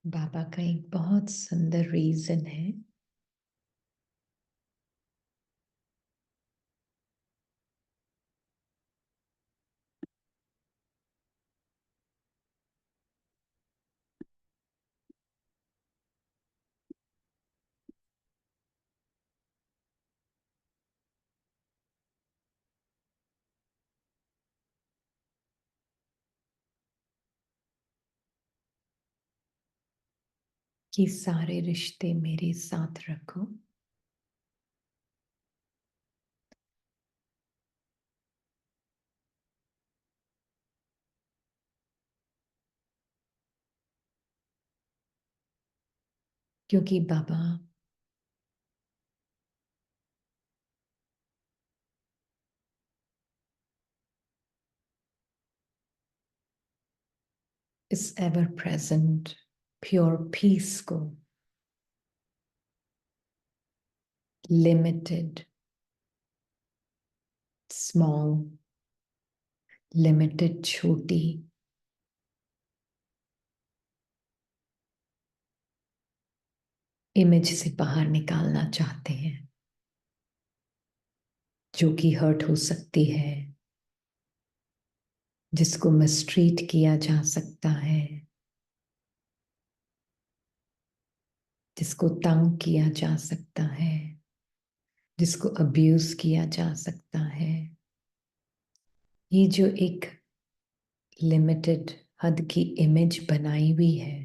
बाबा का एक बहुत सुंदर रीजन है कि सारे रिश्ते मेरे साथ रखो। क्योंकि बाबा इस एवर प्रेजेंट प्योर पीस को लिमिटेड, स्मॉल, लिमिटेड, छोटी इमेज से बाहर निकालना चाहते हैं, जो कि हर्ट हो सकती है, जिसको मिसट्रीट किया जा सकता है, जिसको तंग किया जा सकता है, जिसको अब्यूज किया जा सकता है। ये जो एक लिमिटेड हद की इमेज बनाई हुई है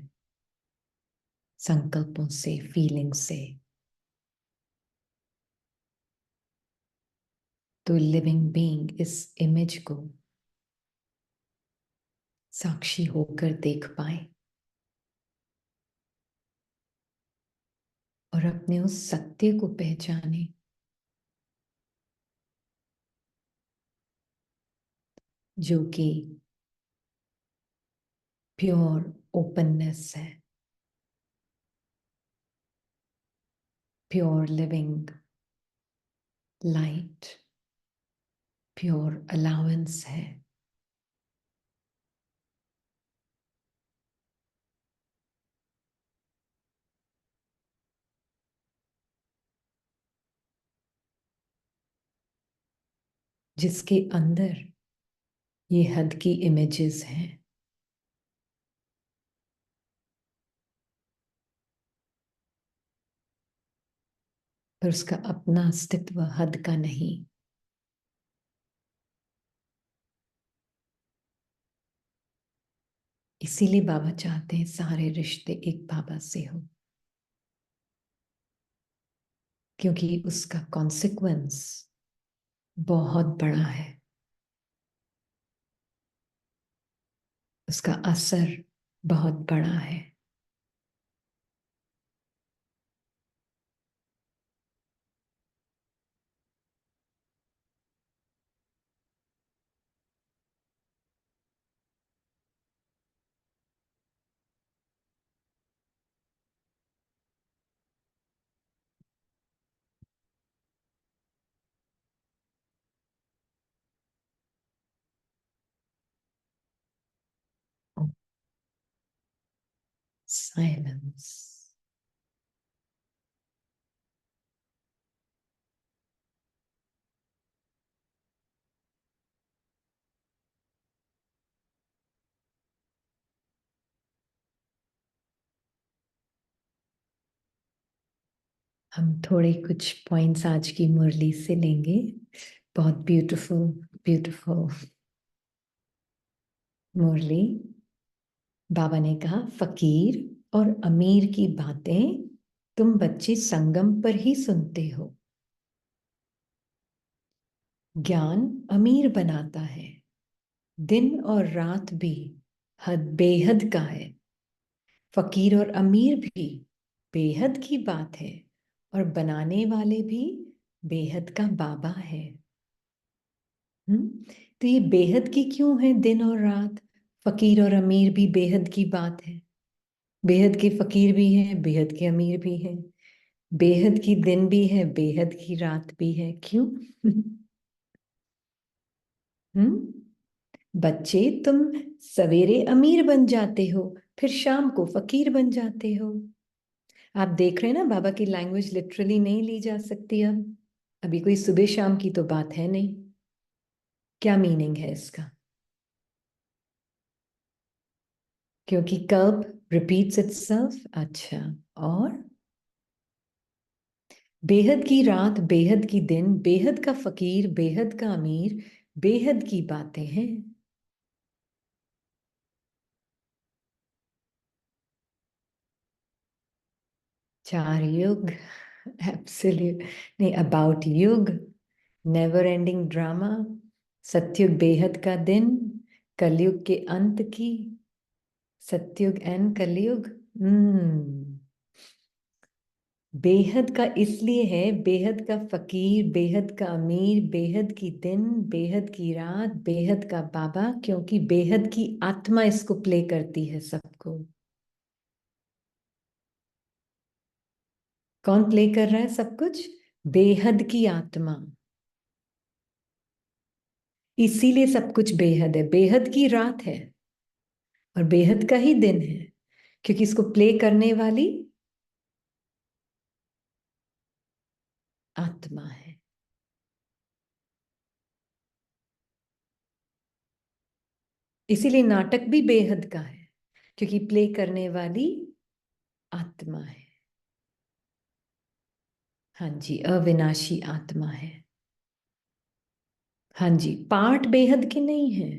संकल्पों से, फीलिंग से, तो लिविंग बीइंग इस इमेज को साक्षी होकर देख पाए और अपने उस सत्य को पहचाने जो कि प्योर ओपननेस है, pure living light, pure allowance है। जिसके अंदर ये हद की इमेजेस हैं, पर उसका अपना अस्तित्व हद का नहीं। इसीलिए बाबा चाहते हैं सारे रिश्ते एक बाबा से हो, क्योंकि उसका कॉन्सिक्वेंस बहुत बड़ा है, उसका असर बहुत बड़ा है। साइलेंस। हम थोड़े कुछ पॉइंट्स आज की मुरली से लेंगे। बहुत ब्यूटीफुल ब्यूटीफुल मुरली। बाबा ने कहा, फकीर और अमीर की बातें तुम बच्चे संगम पर ही सुनते हो। ज्ञान अमीर बनाता है, दिन और रात भी हद बेहद का है। फकीर और अमीर भी बेहद की बात है, और बनाने वाले भी बेहद का बाबा है। तो ये बेहद की क्यों है? दिन और रात, फकीर और अमीर भी बेहद की बात है। बेहद के फकीर भी हैं, बेहद के अमीर भी हैं, बेहद की दिन भी है, बेहद की रात भी है। क्यों? हम्म बच्चे, तुम सवेरे अमीर बन जाते हो, फिर शाम को फकीर बन जाते हो। आप देख रहे हैं ना, बाबा की लैंग्वेज लिटरली नहीं ली जा सकती। अब अभी कोई सुबह शाम की तो बात है नहीं। क्या मीनिंग है इसका? क्योंकि कर्व रिपीट्स इटसेल्फ। अच्छा, और बेहद की रात, बेहद की दिन, बेहद का फकीर, बेहद का अमीर, बेहद की बातें हैं। चार युग, एब्सोल्यूट नहीं, अबाउट युग, नेवर एंडिंग ड्रामा, सतयुग बेहद का दिन, कलयुग के अंत की, सतयुग एंड कलयुग। बेहद का इसलिए है, बेहद का फकीर, बेहद का अमीर, बेहद की दिन, बेहद की रात, बेहद का बाबा, क्योंकि बेहद की आत्मा इसको प्ले करती है सबको। कौन प्ले कर रहा है सब कुछ? बेहद की आत्मा। इसीलिए सब कुछ बेहद है। बेहद की रात है और बेहद का ही दिन है, क्योंकि इसको प्ले करने वाली आत्मा है। इसीलिए नाटक भी बेहद का है, क्योंकि प्ले करने वाली आत्मा है। हाँ जी, अविनाशी आत्मा है। हाँ जी, पार्ट बेहद के नहीं है।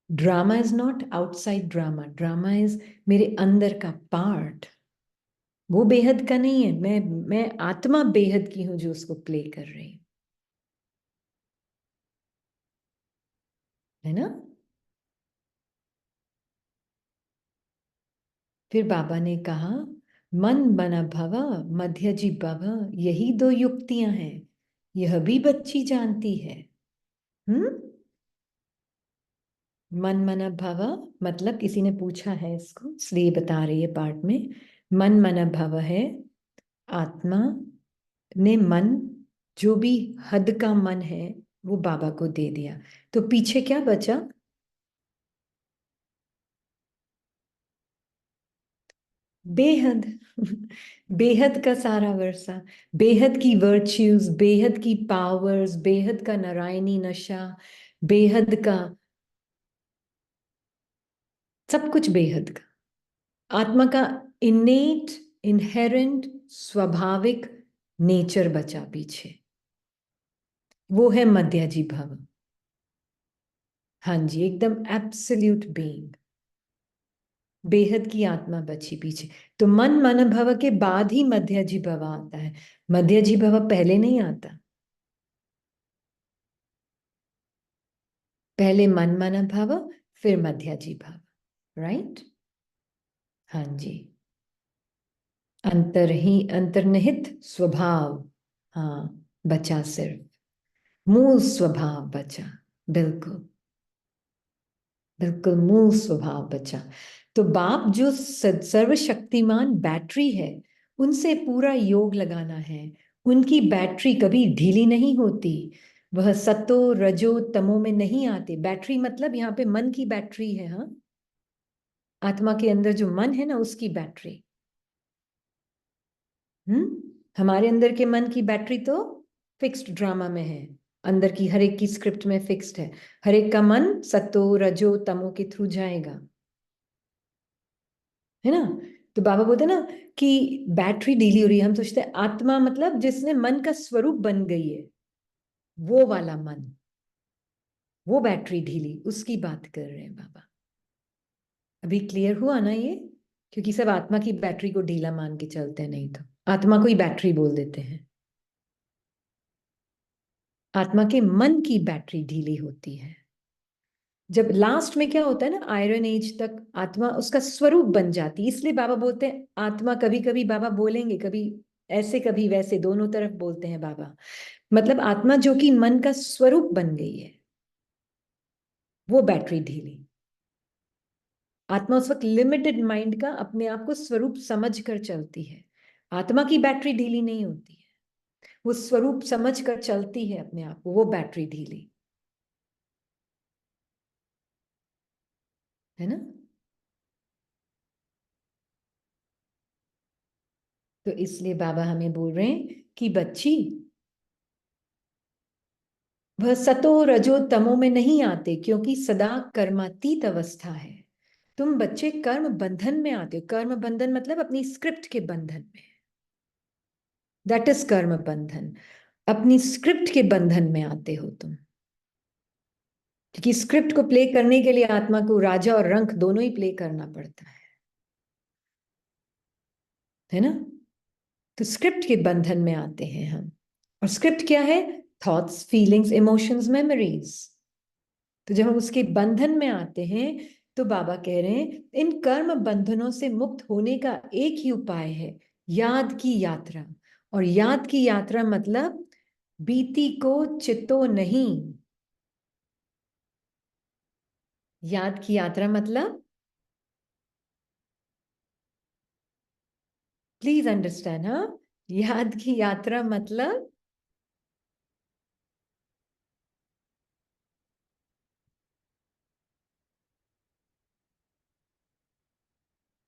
Drama is not outside drama, drama is मेरे अंदर का पार्ट। वो बेहद का नहीं है। मैं आत्मा बेहद की हूं जो उसको प्ले कर रही हूं, है ना। फिर बाबा ने कहा, मन बना भव, मध्यजी भव, यही दो युक्तियां हैं, यह भी बच्ची जानती है। हम्म। मन मना भव मतलब, किसी ने पूछा है इसको, इसलिए बता रही है पाठ में। मन मना भव है आत्मा ने मन, जो भी हद का मन है वो बाबा को दे दिया। तो पीछे क्या बचा? बेहद। बेहद का सारा वर्षा, बेहद की वर्च्यूज, बेहद की पावर्स, बेहद का नारायणी नशा, बेहद का सब कुछ, बेहद का आत्मा का इनेट, इनहेरेंट, स्वाभाविक नेचर बचा पीछे। वो है मध्याजी भव। हाँ जी, एकदम एब्सोल्यूट बीइंग, बेहद की आत्मा बची पीछे। तो मन मन भव के बाद ही मध्याजी भव आता है। मध्याजी भव पहले नहीं आता। पहले मन मन भव, फिर मध्याजी भव। राइट। हाँ जी। अंतर ही अंतर्निहित स्वभाव, हाँ, बचा सिर्फ मूल स्वभाव बचा। बिल्कुल, बिल्कुल मूल स्वभाव बचा। तो बाप जो सर्वशक्तिमान बैटरी है, उनसे पूरा योग लगाना है। उनकी बैटरी कभी ढीली नहीं होती। वह सतो रजो तमो में नहीं आते। बैटरी मतलब यहाँ पे मन की बैटरी है। हाँ, आत्मा के अंदर जो मन है ना, उसकी बैटरी। हमारे अंदर के मन की बैटरी तो फिक्स्ड ड्रामा में है। अंदर की हर एक की स्क्रिप्ट में फिक्स्ड है। हर एक का मन सतो रजो तमो के थ्रू जाएगा, है ना। तो बाबा बोलते ना कि बैटरी ढीली हो रही है। हम सोचते हैं आत्मा मतलब जिसने मन का स्वरूप बन गई है, वो वाला मन, वो बैटरी ढीली, उसकी बात कर रहे हैं बाबा। अभी क्लियर हुआ ना ये? क्योंकि सब आत्मा की बैटरी को ढीला मान के चलते हैं, नहीं तो आत्मा को ही बैटरी बोल देते हैं। आत्मा के मन की बैटरी ढीली होती है। जब लास्ट में क्या होता है ना, आयरन एज तक आत्मा उसका स्वरूप बन जाती है। इसलिए बाबा बोलते हैं आत्मा, कभी कभी बाबा बोलेंगे, कभी ऐसे कभी वैसे, दोनों तरफ बोलते हैं बाबा। मतलब आत्मा जो कि मन का स्वरूप बन गई है, वो बैटरी ढीली। आत्मा उस वक्त लिमिटेड माइंड का अपने आप को स्वरूप समझ कर चलती है। आत्मा की बैटरी ढीली नहीं होती है, वो स्वरूप समझ कर चलती है अपने आप को, वो बैटरी ढीली। है ना? तो इसलिए बाबा हमें बोल रहे हैं कि बच्ची, वह सतो रजो तमो में नहीं आते, क्योंकि सदा कर्मातीत अवस्था है। तुम बच्चे कर्म बंधन में आते हो। कर्म बंधन मतलब अपनी स्क्रिप्ट के बंधन में, दैट इज कर्म बंधन। अपनी स्क्रिप्ट के बंधन में आते हो तुम, क्योंकि स्क्रिप्ट को प्ले करने के लिए आत्मा को राजा और रंक दोनों ही प्ले करना पड़ता है ना? तो स्क्रिप्ट के बंधन में आते हैं हम। और स्क्रिप्ट क्या है? Thoughts, feelings, emotions, memories. तो जब हम उसके बंधन में आते हैं, तो बाबा कह रहे हैं इन कर्म बंधनों से मुक्त होने का एक ही उपाय है, याद की यात्रा। और याद की यात्रा मतलब बीती को चितो नहीं। याद की यात्रा मतलब, प्लीज अंडरस्टैंड, हाँ? याद की यात्रा मतलब,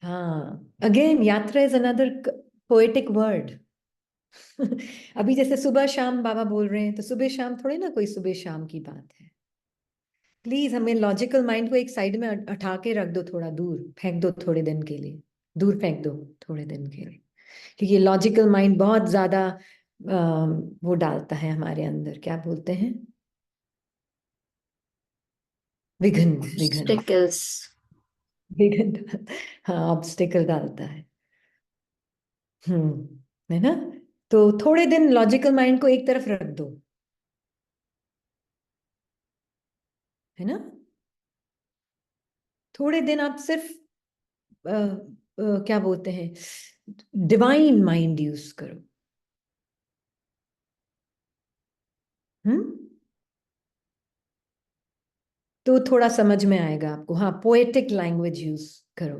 हाँ, अगेन यात्रा इज अनदर पोएटिक वर्ड। अभी जैसे सुबह शाम बाबा बोल रहे हैं, तो सुबह शाम थोड़ी ना कोई सुबह शाम की बात है। प्लीज हमें लॉजिकल माइंड को एक साइड में उठा के रख दो, थोड़ा दूर फेंक दो, थोड़े दिन के लिए दूर फेंक दो, थोड़े दिन के लिए। क्योंकि लॉजिकल माइंड बहुत ज्यादा वो डालता है हमारे अंदर, क्या बोलते हैं, विघन, विघन, स्टिकल्स। विघन। हाँ, ऑब्स्टिकल डालता है। है ना? तो थोड़े दिन लॉजिकल माइंड को एक तरफ रख दो, है ना? थोड़े दिन आप सिर्फ क्या बोलते हैं, डिवाइन माइंड यूज करो। हम्म तो थोड़ा समझ में आएगा आपको। हाँ, पोएटिक लैंग्वेज यूज करो,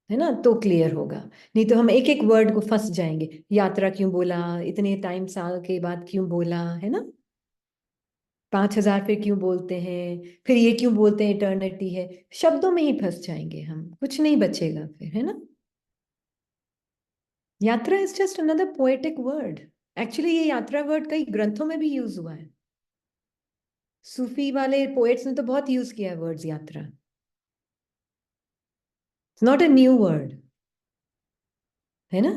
है ना? तो क्लियर होगा। नहीं तो हम एक एक वर्ड को फंस जाएंगे। यात्रा क्यों बोला, इतने टाइम साल के बाद क्यों बोला, है ना? 5,000 फिर क्यों बोलते हैं, फिर ये क्यों बोलते हैं इटर्निटी है। शब्दों में ही फंस जाएंगे हम, कुछ नहीं बचेगा फिर, है ना? यात्रा is just another poetic word. Actually ये यात्रा वर्ड कई ग्रंथों में भी यूज हुआ है। सूफी वाले पोएट्स ने तो बहुत यूज किया है वर्ड्स यात्रा। It's not a new word, है ना?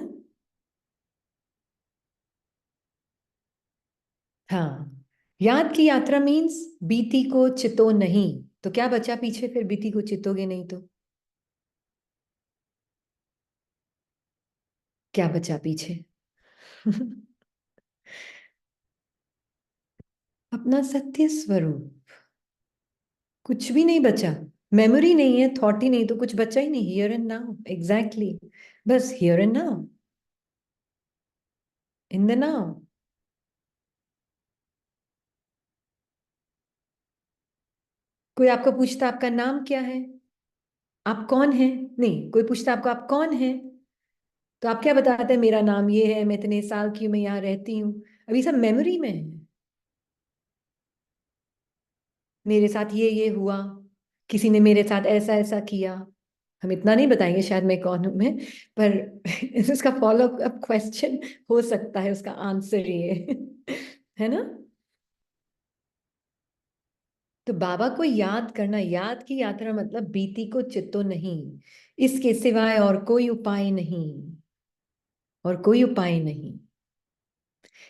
हाँ, याद की यात्रा मीन्स बीती को चितो नहीं। तो क्या बचा पीछे फिर? बीती को चितोगे नहीं तो क्या बचा पीछे? अपना सत्य स्वरूप। कुछ भी नहीं बचा। मेमोरी नहीं है, थॉट ही नहीं, तो कुछ बचा ही नहीं। Here and now, exactly. बस here and now, in the now. कोई आपको पूछता आपका नाम क्या है, आप कौन हैं? नहीं, कोई पूछता आपको आप कौन हैं, तो आप क्या बताते हैं? मेरा नाम ये है, मैं इतने साल की हूं, मैं यहाँ रहती हूँ। अभी सब मेमोरी में है। मेरे साथ ये हुआ, किसी ने मेरे साथ ऐसा ऐसा किया। हम इतना नहीं बताएंगे शायद मैं कौन हूं मैं, पर इसका फॉलो अप क्वेश्चन हो सकता है, उसका आंसर ये है ना? तो बाबा को याद करना, याद की यात्रा मतलब बीती को चित्तो नहीं, इसके सिवाय और कोई उपाय नहीं, और कोई उपाय नहीं।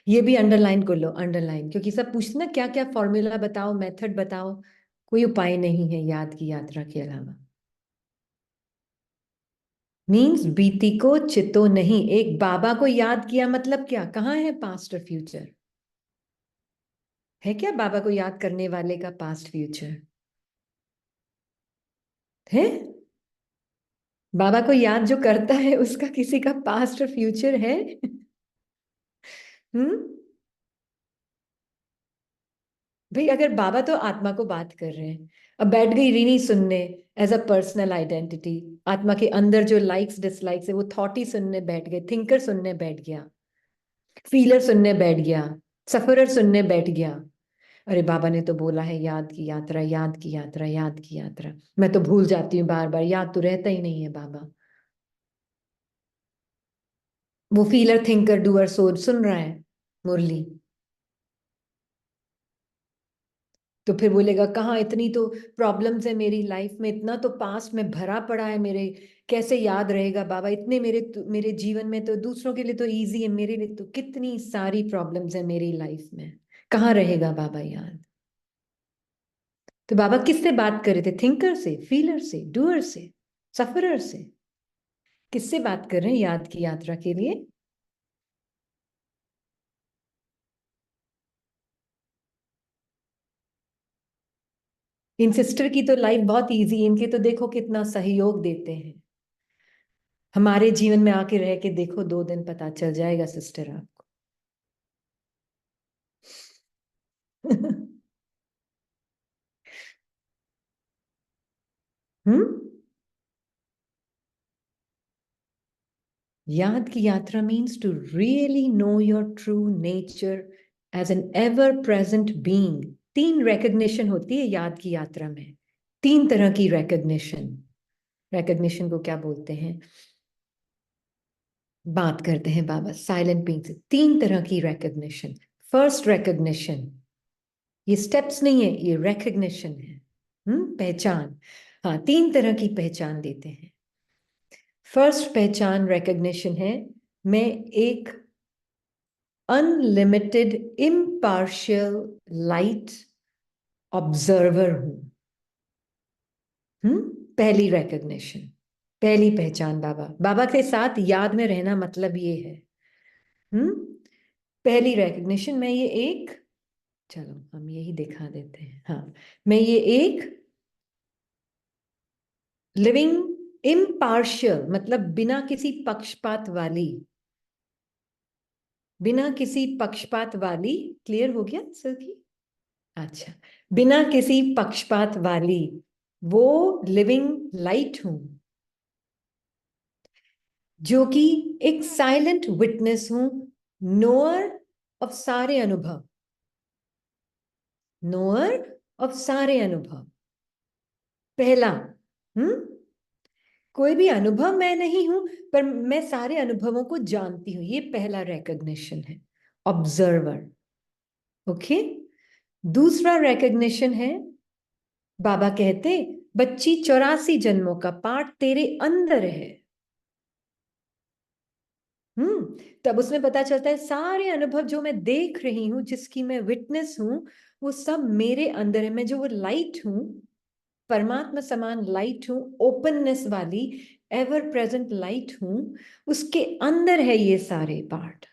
ये भी अंडरलाइन कर लो, अंडरलाइन, क्योंकि सब पूछते ना क्या क्या फॉर्मूला बताओ, मेथड बताओ। कोई उपाय नहीं है याद की यात्रा के अलावा। मीन्स बीती को चितो नहीं। एक बाबा को याद किया मतलब क्या? कहाँ है पास्ट और फ्यूचर? है क्या बाबा को याद करने वाले का पास्ट फ्यूचर? है? बाबा को याद जो करता है उसका किसी का पास्ट और फ्यूचर है? हम्म भाई, अगर बाबा तो आत्मा को बात कर रहे हैं, अब बैठ गई रीनी सुनने, एज अ पर्सनल आइडेंटिटी, आत्मा के अंदर जो लाइक्स डिसलाइक्स है वो थॉट ही सुनने बैठ गए, थिंकर सुनने बैठ गया, फीलर सुनने बैठ गया, सफरर सुनने बैठ गया। अरे बाबा ने तो बोला है याद की यात्रा, याद की यात्रा, याद की यात्रा। मैं तो भूल जाती हूँ बार बार, याद तो रहता ही नहीं है बाबा। वो फीलर थिंकर डूअर सोच सुन रहा है मुरली, तो फिर बोलेगा कहाँ, इतनी तो प्रॉब्लम्स है मेरी लाइफ में, इतना तो पास्ट में भरा पड़ा है मेरे, कैसे याद रहेगा बाबा, इतने मेरे जीवन में तो, दूसरों के लिए तो इजी है, मेरे लिए तो कितनी सारी प्रॉब्लम्स है मेरी लाइफ में, कहाँ रहेगा बाबा याद। तो बाबा किससे बात कर रहे थे? थिंकर से, फीलर से, डूअर से, सफरर से? किससे बात कर रहे हैं याद की यात्रा के लिए? इन सिस्टर की तो लाइफ बहुत इजी, इनके तो देखो कितना सहयोग देते हैं। हमारे जीवन में आके रह के देखो, 2 दिन पता चल जाएगा सिस्टर आपको। हम्म। याद की यात्रा means to really know your true nature as an ever present being. 3 recognition होती है याद की यात्रा में, 3 तरह की रिकग्निशन। रिकग्निशन को क्या बोलते हैं, बात करते हैं बाबा साइलेंट बीइंग से। 3 तरह की रिकग्निशन। फर्स्ट रिकग्निशन, ये स्टेप्स नहीं है, ये रिकग्निशन है। पहचान। हाँ, 3 तरह की पहचान देते हैं। फर्स्ट पहचान रिकग्निशन है, मैं एक अनलिमिटेड इम्पार्शियल लाइट ऑब्जर्वर हूं। पहली रिकग्निशन, पहली पहचान बाबा, बाबा के साथ याद में रहना मतलब ये है। हम्म। पहली रिकग्निशन, मैं ये एक, चलो हम यही दिखा देते हैं। हाँ, मैं ये एक लिविंग इम्पार्शियल, मतलब बिना किसी पक्षपात वाली, बिना किसी पक्षपात वाली, क्लियर हो गया सर की? अच्छा, बिना किसी पक्षपात वाली वो लिविंग लाइट हूं, जो कि एक साइलेंट विटनेस हूं, नोअर ऑफ सारे अनुभव, नोअर ऑफ सारे अनुभव। पहला, हम्म, कोई भी अनुभव मैं नहीं हूं, पर मैं सारे अनुभवों को जानती हूं, ये पहला रिकग्निशन है, ऑब्जर्वर। ओके। दूसरा रिकग्निशन है, बाबा कहते बच्ची 84 जन्मों का पाठ तेरे अंदर है। तब उसमें पता चलता है सारे अनुभव जो मैं देख रही हूं, जिसकी मैं विटनेस हूं, वो सब मेरे अंदर है। मैं जो वो लाइट हूं, परमात्मा समान लाइट हूं, ओपननेस वाली एवर प्रेजेंट लाइट हूं, उसके अंदर है ये सारे पार्ट,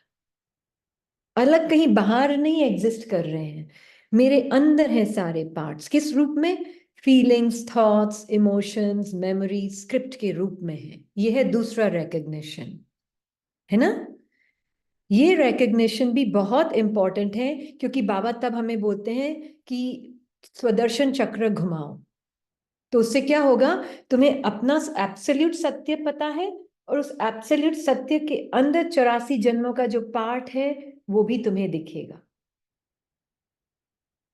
अलग कहीं बाहर नहीं एग्जिस्ट कर रहे हैं, मेरे अंदर है सारे पार्ट्स। किस रूप में? Feelings, thoughts, emotions, memory, script के रूप में है। ये है दूसरा रिकग्निशन, है ना? ये रिकग्निशन भी बहुत इंपॉर्टेंट है, क्योंकि बाबा तब हमें बोलते हैं कि स्वदर्शन चक्र घुमाओ, तो उससे क्या होगा, तुम्हें अपना एब्सोल्यूट सत्य पता है, और उस एब्सोल्यूट सत्य के अंदर 84 जन्मों का जो पार्ट है वो भी तुम्हें दिखेगा।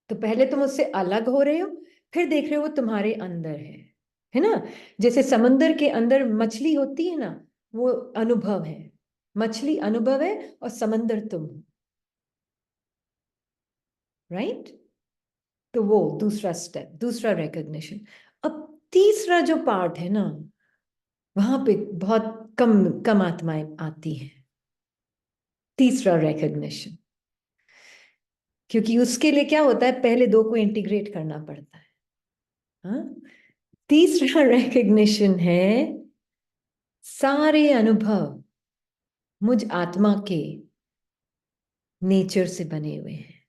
तो पहले तुम उससे अलग हो रहे हो, फिर देख रहे हो वो तुम्हारे अंदर है ना? जैसे समंदर के अंदर मछली होती है ना, वो अनुभव है, मछली अनुभव है और समंदर तुम, राइट? तो वो दूसरा स्टेप, दूसरा रिकग्निशन। अब तीसरा जो पार्ट है ना, वहां पे बहुत कम कम आत्माएं आती हैं, तीसरा रिकग्निशन, क्योंकि उसके लिए क्या होता है, पहले 2 को इंटीग्रेट करना पड़ता है। हाँ? तीसरा रिकग्निशन है, सारे अनुभव मुझ आत्मा के नेचर से बने हुए हैं।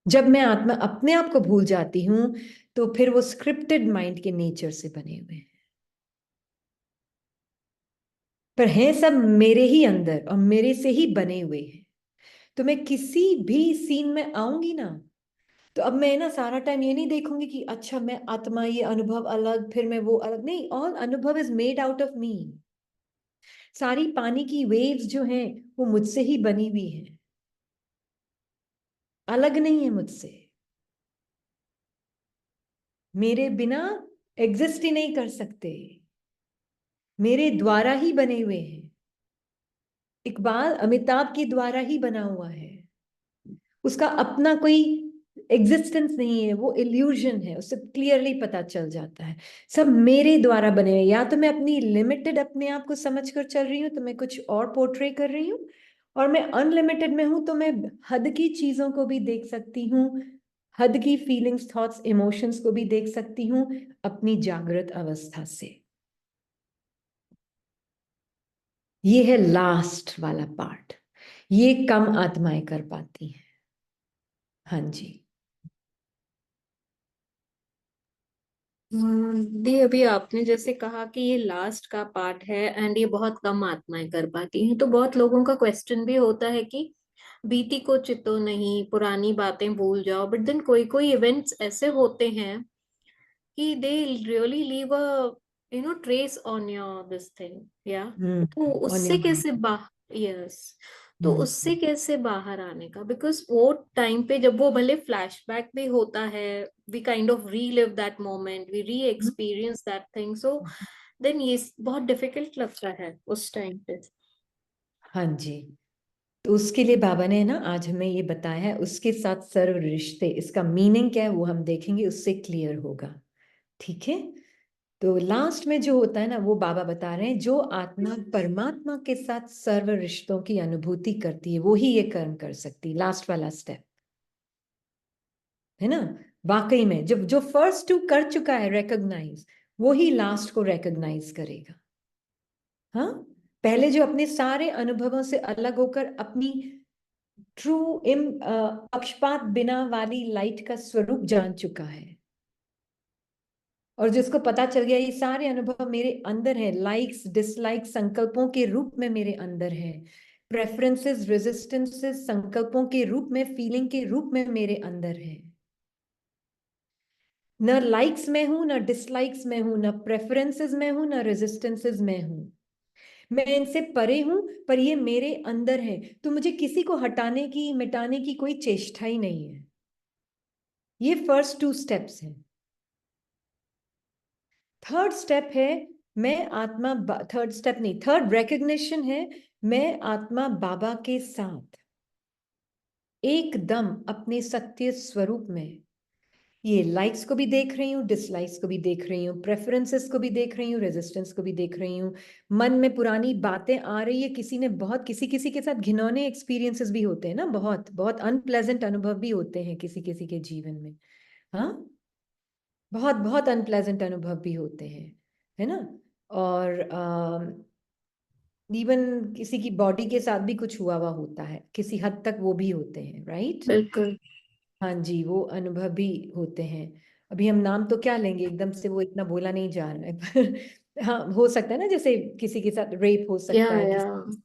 जब मैं आत्मा अपने आप को भूल जाती हूं, तो फिर वो स्क्रिप्टेड माइंड के नेचर से बने हुए हैं, पर हैं सब मेरे ही अंदर और मेरे से ही बने हुए हैं। तो मैं किसी भी सीन में आऊंगी ना, तो अब मैं ना सारा टाइम ये नहीं देखूंगी कि अच्छा मैं आत्मा, ये अनुभव अलग, फिर मैं वो अलग, नहीं, ऑल अनुभव is made out of me. सारी पानी की वेव्स जो हैं वो मुझसे ही बनी हुई है। अलग नहीं है मुझसे, मेरे बिना एग्जिस्ट ही नहीं कर सकते, मेरे द्वारा ही बने हुए हैं। इकबाल अमिताभ के द्वारा ही बना हुआ है, उसका अपना कोई एग्जिस्टेंस नहीं है, वो इल्यूजन है, उससे क्लियरली पता चल जाता है। सब मेरे द्वारा बने हुए, या तो मैं अपनी लिमिटेड अपने आप को समझ कर चल रही हूँ तो मैं कुछ और पोर्ट्रे कर रही हूँ, और मैं अनलिमिटेड में हूं तो मैं हद की चीजों को भी देख सकती हूँ, हद की फीलिंग्स, थॉट्स, इमोशंस को भी देख सकती हूँ अपनी जागृत अवस्था से। ये है लास्ट वाला पार्ट, ये कम आत्माएं कर पाती हैं। हाँ जी। दी अभी आपने जैसे कहा कि ये लास्ट का पार्ट है एंड ये बहुत कम आत्माएं कर पाती हैं, तो बहुत लोगों का क्वेश्चन भी होता है कि बीती को चितो नहीं, पुरानी बातें भूल जाओ, बट देन कोई कोई इवेंट्स ऐसे होते हैं कि they really leave a trace on your this thing, या तो ऑन उससे योर कैसे माइंड। यस, तो उससे कैसे बाहर आने का, बिकॉज वो टाइम पे जब वो भले फ्लैशबैक भी होता है, we kind of relive that moment, we reexperience that thing, so then ये बहुत डिफिकल्ट लगता है उस टाइम पे। हाँ जी। तो उसके लिए बाबा ने ना आज हमें ये बताया है, उसके साथ सर्व रिश्ते, इसका मीनिंग क्या है वो हम देखेंगे, उससे क्लियर होगा। ठीक है। तो लास्ट में जो होता है ना, वो बाबा बता रहे हैं, जो आत्मा परमात्मा के साथ सर्व रिश्तों की अनुभूति करती है वो ही ये कर्म कर सकती है। लास्ट वाला स्टेप है ना। वाकई में जब जो फर्स्ट टू कर चुका है रिकॉग्नाइज, वो ही लास्ट को रिकॉग्नाइज करेगा। हाँ, पहले जो अपने सारे अनुभवों से अलग होकर अपनी ट्रू इम पक्षपात बिना वाली लाइट का स्वरूप जान चुका है, और जिसको पता चल गया ये सारे अनुभव मेरे अंदर है, लाइक्स डिसलाइक्स संकल्पों के रूप में मेरे अंदर है, प्रेफरेंसेस रेजिस्टेंसेस संकल्पों के रूप में, फीलिंग के रूप में मेरे अंदर है। न लाइक्स में हूं, न डिसलाइक्स में हूं, न प्रेफरेंसेस में हूं, न रेजिस्टेंसेस में हूं, मैं इनसे परे हूं, पर ये मेरे अंदर है, तो मुझे किसी को हटाने की मिटाने की कोई चेष्टा ही नहीं है। ये फर्स्ट टू स्टेप्स हैं। थर्ड स्टेप है, मैं आत्मा, थर्ड स्टेप नहीं, थर्ड रिकग्निशन है, मैं आत्मा बाबा के साथ एकदम अपने सत्य स्वरूप में, ये लाइक्स को भी देख रही हूँ, डिसलाइक्स को भी देख रही हूँ, प्रेफरेंसेस को भी देख रही हूँ, रेजिस्टेंस को भी देख रही हूँ, मन में पुरानी बातें आ रही है, किसी ने बहुत, किसी किसी के साथ घिनौने एक्सपीरियंसेस भी होते हैं ना, बहुत बहुत अनप्लेजेंट अनुभव भी होते हैं किसी किसी के जीवन में। हाँ, बहुत बहुत अनप्लेजेंट अनुभव भी होते हैं, है ना। और इवन किसी की बॉडी के साथ भी कुछ हुआ हुआ होता है, किसी हद तक वो भी होते हैं, राइट। बिल्कुल। हाँ जी, वो अनुभव भी होते हैं। अभी हम नाम तो क्या लेंगे, एकदम से वो इतना बोला नहीं जा रहा है पर हाँ, हो सकता है ना, जैसे किसी के साथ रेप हो सकता है, या किसी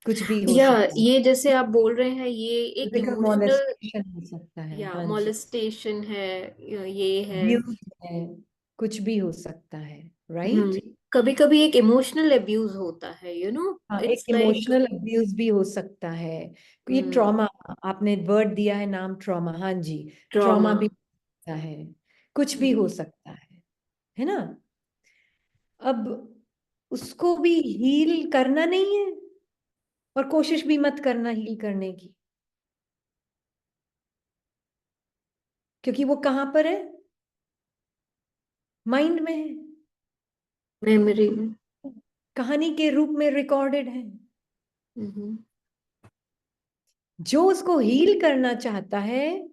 कुछ भी हो या सकता है, ये जैसे आप बोल रहे हैं, ये एक फिजिकल इमोशनल, मॉलेस्टेशन हो सकता है। या हाँ जी, मॉलेस्टेशन है, ये है। अब्यूज है, कुछ भी हो सकता है, राइट। कभी कभी एक इमोशनल अब्यूज होता है, हाँ, एक इट्स लाइक इमोशनल अब्यूज भी हो सकता है। ये ट्रॉमा, आपने वर्ड दिया है नाम ट्रॉमा, हाँ जी, ट्रॉमा ट्रॉमा। भी हो सकता है, कुछ भी हो सकता है ना। अब उसको भी हील करना नहीं है, और कोशिश भी मत करना हील करने की, क्योंकि वो कहां पर है, माइंड में है, मेमोरी में। कहानी के रूप में रिकॉर्डेड है। हम्म। जो उसको हील करना चाहता है,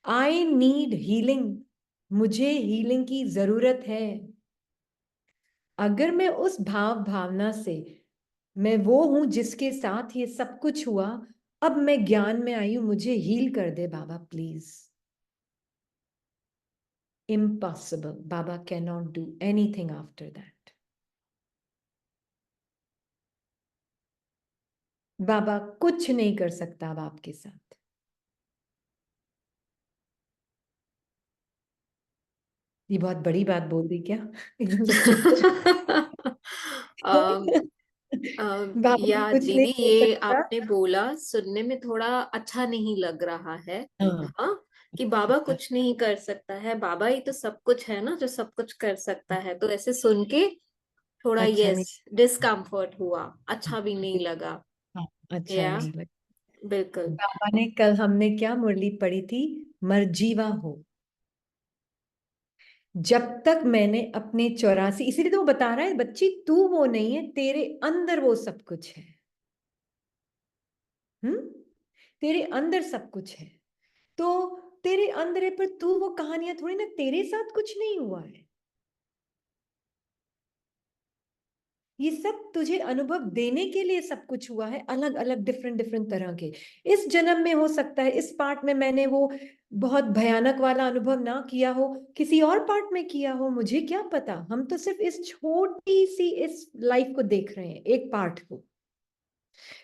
आई नीड हीलिंग, मुझे हीलिंग की जरूरत है, अगर मैं उस भाव भावना से, मैं वो हूं जिसके साथ ये सब कुछ हुआ, अब मैं ज्ञान में आई हूं, मुझे हील कर दे बाबा प्लीज। इम्पॉसिबल, बाबा can not do anything after that. बाबा कुछ नहीं कर सकता अब आपके साथ। ये बहुत बड़ी बात बोल दी क्या एकदम से चुप। बाबा को या कुछ नहीं दीदी, हो ये सकता। आपने बोला सुनने में थोड़ा अच्छा नहीं लग रहा है। हाँ। हाँ, कि बाबा सकता। कुछ नहीं कर सकता है, बाबा ही तो सब कुछ है ना, जो सब कुछ कर सकता है। तो ऐसे सुन के थोड़ा, अच्छा नहीं। यस, डिस्कम्फर्ट हुआ, अच्छा भी नहीं लगा। हाँ, अच्छा या नहीं लगा। बिल्कुल। बाबा ने कल हमने क्या मुरली पढ़ी थी? मर्जीवा हो। जब तक मैंने अपने 84, इसीलिए तो वो बता रहा है बच्ची तू वो नहीं है, तेरे अंदर वो सब कुछ है। हम्म। तेरे अंदर सब कुछ है। तो तेरे अंदर है, पर तू वो कहानियां थोड़ी ना, तेरे साथ कुछ नहीं हुआ है। ये सब तुझे अनुभव देने के लिए सब कुछ हुआ है, अलग अलग डिफरेंट डिफरेंट तरह के। इस जन्म में हो सकता है इस पार्ट में मैंने वो बहुत भयानक वाला अनुभव ना किया हो, किसी और पार्ट में किया हो, मुझे क्या पता। हम तो सिर्फ इस छोटी सी इस लाइफ को देख रहे हैं, एक पार्ट को।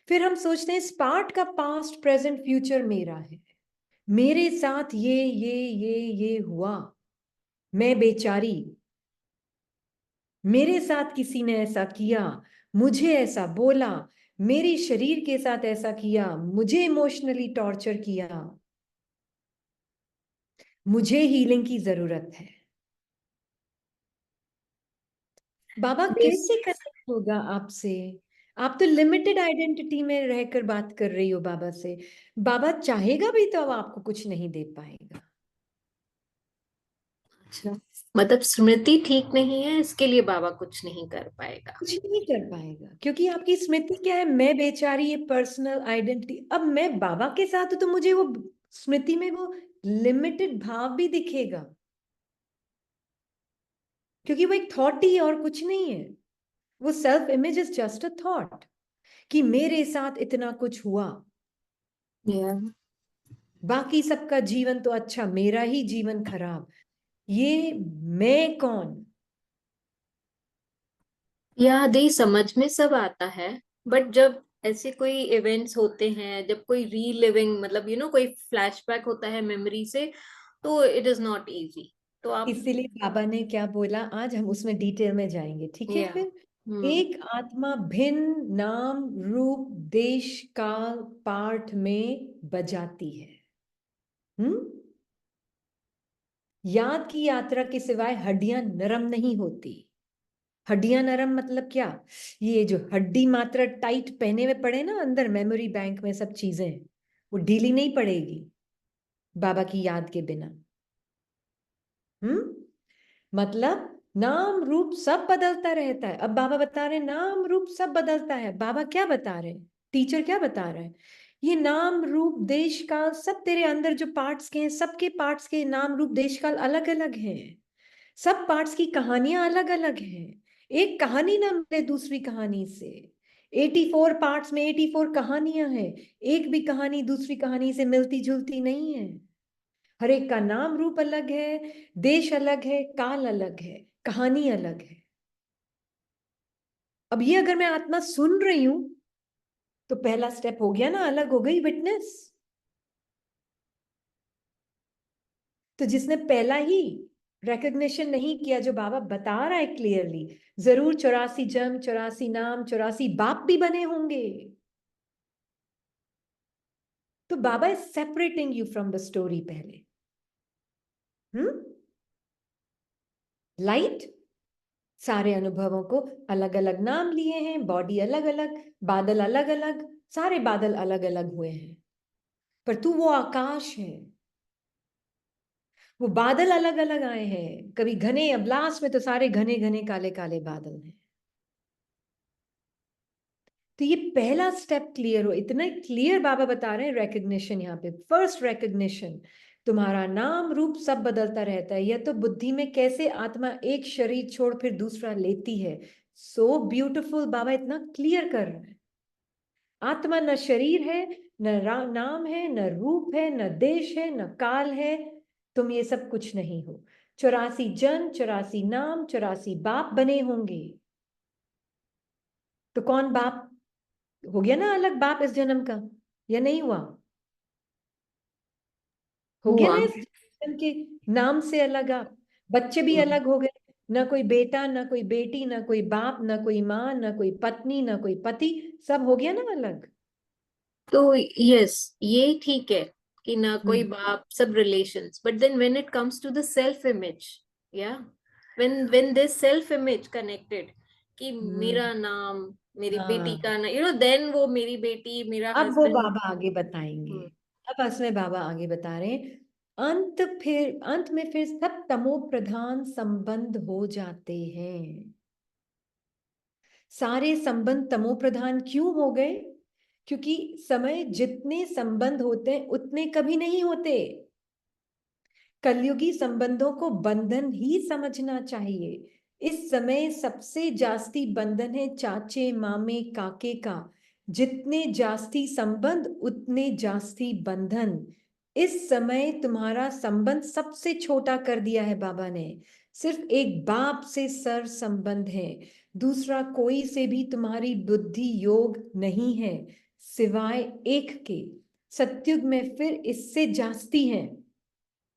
फिर हम सोचते हैं इस पार्ट का पास्ट प्रेजेंट फ्यूचर मेरा है, मेरे साथ ये हुआ, मैं बेचारी, मेरे साथ किसी ने ऐसा किया, मुझे ऐसा बोला, मेरे शरीर के साथ ऐसा किया, मुझे इमोशनली टॉर्चर किया, मुझे हीलिंग की जरूरत है। बाबा बेस कैसे कनेक्ट होगा आपसे? आप तो लिमिटेड आइडेंटिटी में रहकर बात कर रही हो बाबा से। बाबा चाहेगा भी तो अब आपको कुछ नहीं दे पाएगा। अच्छा, मतलब स्मृति ठीक नहीं है, इसके लिए बाबा कुछ नहीं कर पाएगा। कुछ नहीं कर पाएगा क्योंकि आपकी स्मृति क्या है? मैं बेचारी, ये पर्सनल आइडेंटिटी। अब मैं बाबा के साथ हूं तो मुझे वो स्मृति में वो लिमिटेड भाव भी दिखेगा, क्योंकि वो एक थॉट ही है और कुछ नहीं है। वो self image is just a thought कि मेरे साथ इतना कुछ हुआ, या बाकी सबका जीवन तो अच्छा, मेरा ही जीवन खराब। ये मैं कौन? या दे समझ में सब आता है, बट जब ऐसे कोई इवेंट्स होते हैं, जब कोई रीलिविंग, मतलब कोई फ्लैशबैक होता है मेमोरी से, तो इट इज नॉट इजी। तो आप, इसीलिए बाबा ने क्या बोला, आज हम उसमें डिटेल में जाएंगे, ठीक है? या फिर एक आत्मा भिन्न नाम रूप देश काल पाठ में बजाती है। हम्म। याद की यात्रा के सिवाय हड्डियां नरम नहीं होती। हड्डियां नरम मतलब क्या? ये जो हड्डी मात्रा टाइट पहने हुए पड़े ना अंदर मेमोरी बैंक में सब चीजें, वो ढीली नहीं पड़ेगी बाबा की याद के बिना। हम्म। मतलब नाम रूप सब बदलता रहता है। अब बाबा बता रहे हैं नाम रूप सब बदलता है। बाबा क्या बता रहे हैं? टीचर क्या बता रहे हैं? ये नाम रूप देश काल सब तेरे अंदर जो पार्ट्स के हैं, सबके पार्ट्स के नाम रूप देश काल अलग अलग हैं। सब पार्ट्स की कहानियां अलग अलग हैं। एक कहानी ना मिले दूसरी कहानी से। 84 पार्ट्स में 84 कहानियां हैं। एक भी कहानी दूसरी कहानी से मिलती जुलती नहीं है। हर एक का नाम रूप अलग है, देश अलग है, काल अलग है, कहानी अलग है। अब ये अगर मैं आत्मा सुन रही हूं तो पहला स्टेप हो गया ना, अलग हो गई विटनेस। तो जिसने पहला ही रिकग्निशन नहीं किया, जो बाबा बता रहा है क्लियरली, जरूर 84 जन्म, 84 नाम, 84 बाप भी बने होंगे। तो बाबा is separating you from the story पहले। हम्म। लाइट सारे अनुभवों को अलग अलग नाम लिए हैं, बॉडी अलग अलग, बादल अलग अलग, सारे बादल अलग अलग हुए हैं, पर तू वो आकाश है। वो बादल अलग अलग आए हैं, कभी घने, अब लास्ट में तो सारे घने घने काले काले बादल हैं। तो ये पहला स्टेप क्लियर हो, इतना क्लियर बाबा बता रहे हैं रिकग्निशन। यहाँ पे फर्स्ट रिकग्निशन, तुम्हारा नाम रूप सब बदलता रहता है। यह तो बुद्धि में कैसे आत्मा एक शरीर छोड़ फिर दूसरा लेती है, सो ब्यूटिफुल बाबा इतना क्लियर कर रहे हैं। आत्मा न शरीर है, न नाम है, न रूप है, न देश है, न काल है। तुम ये सब कुछ नहीं हो। 84 जन्म, 84 नाम, 84 बाप बने होंगे। तो कौन बाप हो गया ना अलग, बाप इस जन्म का, या नहीं हुआ? हो गया हुआ। ना इस जन्म के नाम से अलग आप। बच्चे भी अलग हो गए, ना कोई बेटा, ना कोई बेटी, ना कोई बाप, ना कोई माँ, ना कोई पत्नी, ना कोई पति, सब हो गया ना अलग। तो यस, ये ठीक है कि ना कोई हम्म। बाप, सब relations, but then when it comes to the self image, या when this self image connected, कि हम्म। मेरा नाम, मेरी बेटी हाँ, का नाम, देन वो मेरी बेटी, मेरा अब वो हस्बैंड। बाबा आगे बताएंगे। अब असली बाबा आगे बता रहे हैं, अंत में फिर सब तमो प्रधान संबंध हो जाते हैं। सारे संबंध तमो प्रधान क्यों हो गए? क्योंकि समय जितने संबंध होते हैं उतने कभी नहीं होते। कलयुगी संबंधों को बंधन ही समझना चाहिए। इस समय सबसे जास्ती बंधन है चाचे मामे काके का। जितने जास्ती संबंध उतने जास्ती बंधन। इस समय तुम्हारा संबंध सबसे छोटा कर दिया है बाबा ने। सिर्फ एक बाप से सर संबंध है। दूसरा कोई से भी तुम्हारी बुद्धि योग नहीं है, सिवाय एक के। सतयुग में फिर इससे जास्ती है।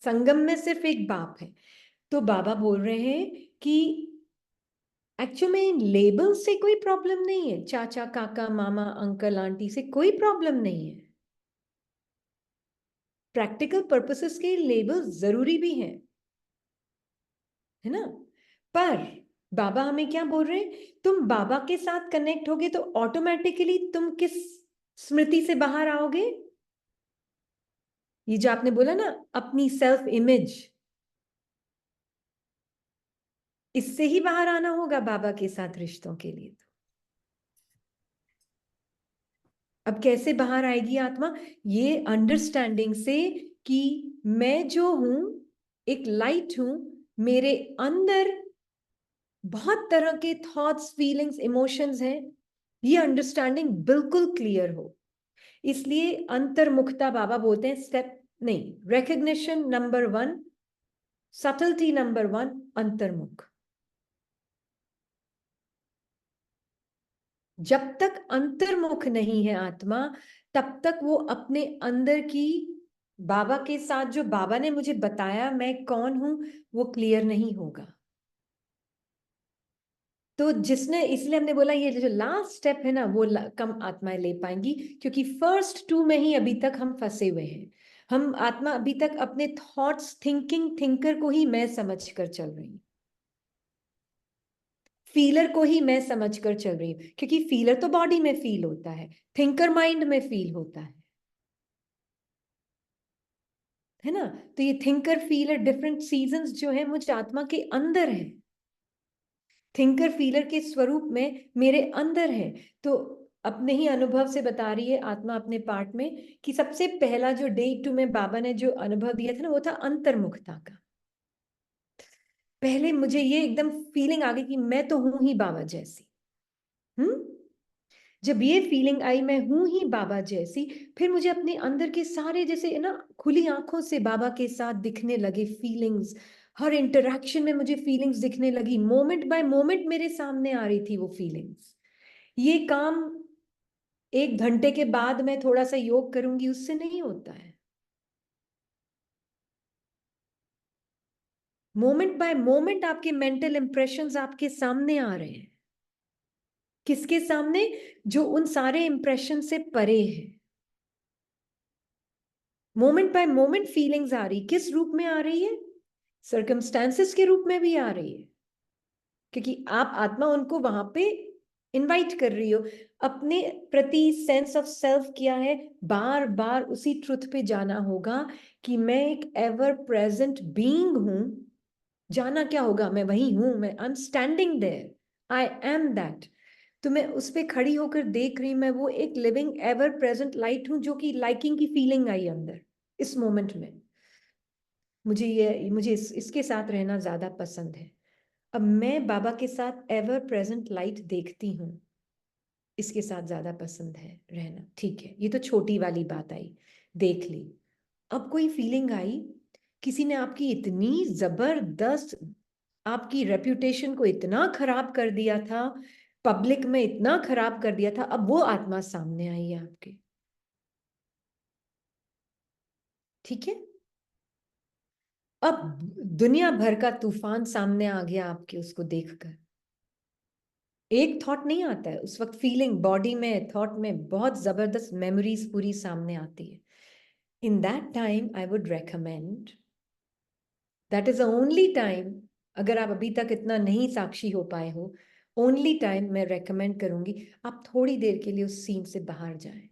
संगम में सिर्फ एक बाप है। तो बाबा बोल रहे हैं कि एक्चुअल में लेबल से कोई प्रॉब्लम नहीं है, चाचा काका मामा अंकल आंटी से कोई प्रॉब्लम नहीं है। प्रैक्टिकल पर्पसेस के लेबल जरूरी भी हैं, है ना। पर बाबा हमें क्या बोल रहे हैं, तुम बाबा के साथ कनेक्ट होगे तो ऑटोमेटिकली तुम किस स्मृति से बाहर आओगे? ये जो आपने बोला ना, अपनी सेल्फ इमेज, इससे ही बाहर आना होगा बाबा के साथ रिश्तों के लिए। अब कैसे बाहर आएगी आत्मा? ये अंडरस्टैंडिंग से कि मैं जो हूं एक लाइट हूं, मेरे अंदर बहुत तरह के थॉट्स फीलिंग्स इमोशंस हैं। ये अंडरस्टैंडिंग बिल्कुल क्लियर हो, इसलिए अंतर्मुखता बाबा बोलते हैं स्टेप नहीं, रिकग्निशन नंबर 1, सटल्टी नंबर 1, अंतर्मुख। जब तक अंतर्मुख नहीं है आत्मा, तब तक वो अपने अंदर की, बाबा के साथ जो बाबा ने मुझे बताया मैं कौन हूं, वो क्लियर नहीं होगा। तो जिसने, इसलिए हमने बोला ये जो लास्ट स्टेप है ना, वो कम आत्माएं ले पाएंगी, क्योंकि फर्स्ट 2 में ही अभी तक हम फंसे हुए हैं। हम आत्मा अभी तक अपने थॉट्स थिंकर को ही मैं समझ कर चल रही हूँ, फीलर को ही मैं समझ कर चल रही हूँ, क्योंकि फीलर तो बॉडी में फील होता है, थिंकर माइंड में फील होता है ना। तो ये थिंकर फीलर डिफरेंट सीजन्स जो है मुझ आत्मा के अंदर है, थिंकर फीलर के स्वरूप में मेरे अंदर है। तो अपने ही अनुभव से बता रही है आत्मा अपने पाठ में कि सबसे पहला जो डे 2 में बाबा ने जो अनुभव दिया था ना, वो था अंतर्मुखता का। पहले मुझे ये एकदम फीलिंग आ गई कि मैं तो हूं ही बाबा जैसी। हम्म। जब ये फीलिंग आई मैं हूं ही बाबा जैसी, फिर मुझे अपने अंदर के सारे जैसे ना खुली आंखों से बाबा के साथ दिखने लगे फीलिंग्स। हर इंटरेक्शन में मुझे फीलिंग्स दिखने लगी, मोमेंट बाय मोमेंट मेरे सामने आ रही थी वो फीलिंग्स। ये काम 1 घंटे के बाद मैं थोड़ा सा योग करूंगी उससे नहीं होता है। मोमेंट बाय मोमेंट आपके मेंटल इंप्रेशंस आपके सामने आ रहे हैं। किसके सामने? जो उन सारे इंप्रेशन से परे है। मोमेंट बाय मोमेंट फीलिंग्स आ रही, किस रूप में आ रही है? सर्कमस्टांसेस के रूप में भी आ रही है, क्योंकि आप आत्मा उनको वहां पे इनवाइट कर रही हो। अपने प्रति सेंस ऑफ सेल्फ किया है, बार बार उसी ट्रुथ पे जाना होगा कि मैं एक एवर प्रेजेंट बीइंग हूं। जाना क्या होगा, मैं वही हूं, मैं I am standing there, I am that. तो मैं उस पर खड़ी होकर देख रही, मैं वो एक लिविंग एवर प्रेजेंट लाइट हूं, जो कि लाइकिंग की फीलिंग आई अंदर इस मोमेंट में। मुझे इसके साथ रहना ज्यादा पसंद है। अब मैं बाबा के साथ एवर प्रेजेंट लाइट देखती हूँ, इसके साथ ज्यादा पसंद है रहना। ठीक है, ये तो छोटी वाली बात आई, देख ली। अब कोई फीलिंग आई, किसी ने आपकी इतनी जबरदस्त, आपकी रेप्यूटेशन को इतना खराब कर दिया था, पब्लिक में इतना खराब कर दिया था, अब वो आत्मा सामने आई है आपके। ठीक है। अब दुनिया भर का तूफान सामने आ गया आपके, उसको देखकर एक थॉट नहीं आता है उस वक्त, फीलिंग बॉडी में, थॉट में बहुत जबरदस्त मेमोरीज पूरी सामने आती है। In that time I would recommend, that is the only time, अगर आप अभी तक इतना नहीं साक्षी हो पाए हो, ओनली टाइम मैं रेकमेंड करूंगी आप थोड़ी देर के लिए उस सीन से बाहर जाएं।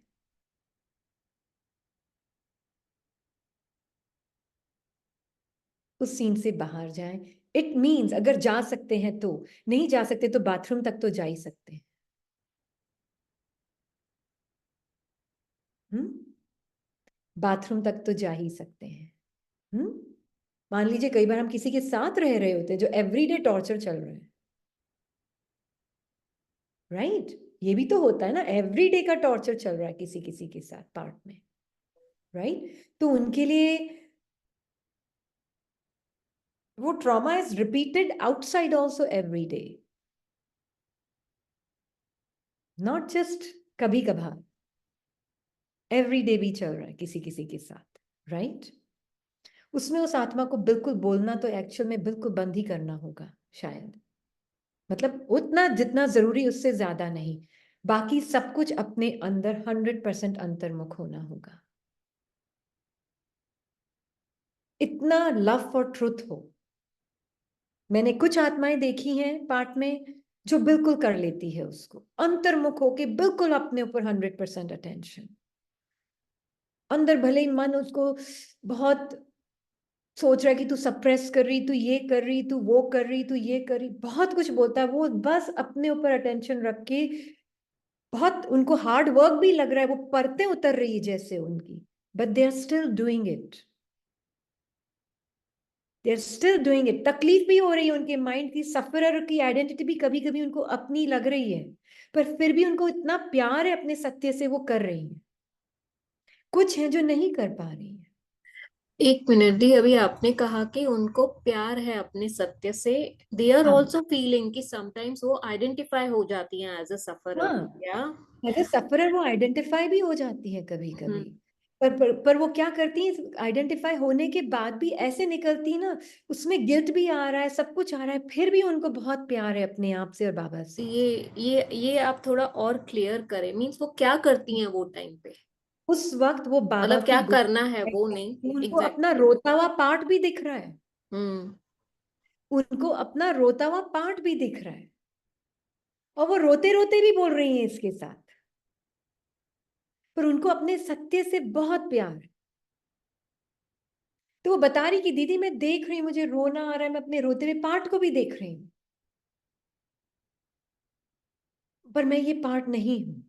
उस सीन से बाहर जाएं। इट मीन्स अगर जा सकते हैं तो, नहीं जा सकते तो बाथरूम तक तो जा ही सकते हैं। बाथरूम तक तो जा ही सकते हैं। मान लीजिए कई बार हम किसी के साथ रह रहे होते हैं जो एवरीडे टॉर्चर चल रहा है, राइट? ये भी तो होता है ना, एवरीडे का टॉर्चर चल रहा है किसी किसी के साथ पार्ट में, राइट? तो उनके लिए वो trauma is repeated outside also every day, not just कभी कभार, एवरी डे भी चल रहा है किसी किसी के साथ, राइट? उसमें उस आत्मा को बिल्कुल बोलना तो एक्चुअल में बिल्कुल बंद ही करना होगा शायद, मतलब उतना जितना जरूरी उससे ज्यादा नहीं, बाकी सब कुछ अपने अंदर 100% अंतर्मुख होना होगा। इतना लव फॉर ट्रुथ हो। मैंने कुछ आत्माएं देखी हैं पार्ट में जो बिल्कुल कर लेती है उसको, अंतर्मुख होके बिल्कुल अपने ऊपर 100% अटेंशन, अंदर भले ही मन उसको बहुत सोच रहा है कि तू सप्रेस कर रही, तू ये कर रही, तू वो कर रही, तू ये कर रही, बहुत कुछ बोलता है, वो बस अपने ऊपर अटेंशन रख के, बहुत उनको हार्ड वर्क भी लग रहा है, वो परतें उतर रही है जैसे उनकी, but they are still doing it, they are still doing it. तकलीफ भी हो रही है उनके माइंड की, सफरर की आइडेंटिटी भी कभी कभी उनको अपनी लग रही है, पर फिर भी उनको इतना प्यार है अपने सत्य से, वो कर रही है। कुछ है जो नहीं कर पा रही है। एक मिनट दी, अभी आपने कहा कि उनको प्यार है अपने सत्य से, दे आर हाँ ऑल्सो फीलिंग कि समटाइम्स वो आइडेंटिफाई हो जाती हैं एज अ सफरर हाँ, क्या? एज ए सफरर वो आइडेंटिफाई भी हो जाती है कभी कभी, हम्म। पर वो क्या करती है, आइडेंटिफाई होने के बाद भी ऐसे निकलती है ना, उसमें गिल्ट भी आ रहा है, सब कुछ आ रहा है, फिर भी उनको बहुत प्यार है अपने आप से और बाबा से। ये आप थोड़ा और क्लियर करें, मीन्स वो क्या करती हैं वो टाइम पे? उस वक्त वो बाबा मतलब की क्या गोद करना है में वो है, नहीं। उनको एग्जैक्ट। अपना रोता हुआ पार्ट भी दिख रहा है, हम्म। उनको अपना रोता हुआ पार्ट भी दिख रहा है, और वो रोते रोते भी बोल रही हैं इसके साथ, पर उनको अपने सत्य से बहुत प्यार है। तो वो बता रही कि दीदी मैं देख रही हूँ, मुझे रोना आ रहा है, मैं अपने रोते हुए पार्ट को भी देख रही हूँ, पर मैं ये पार्ट नहीं हूं।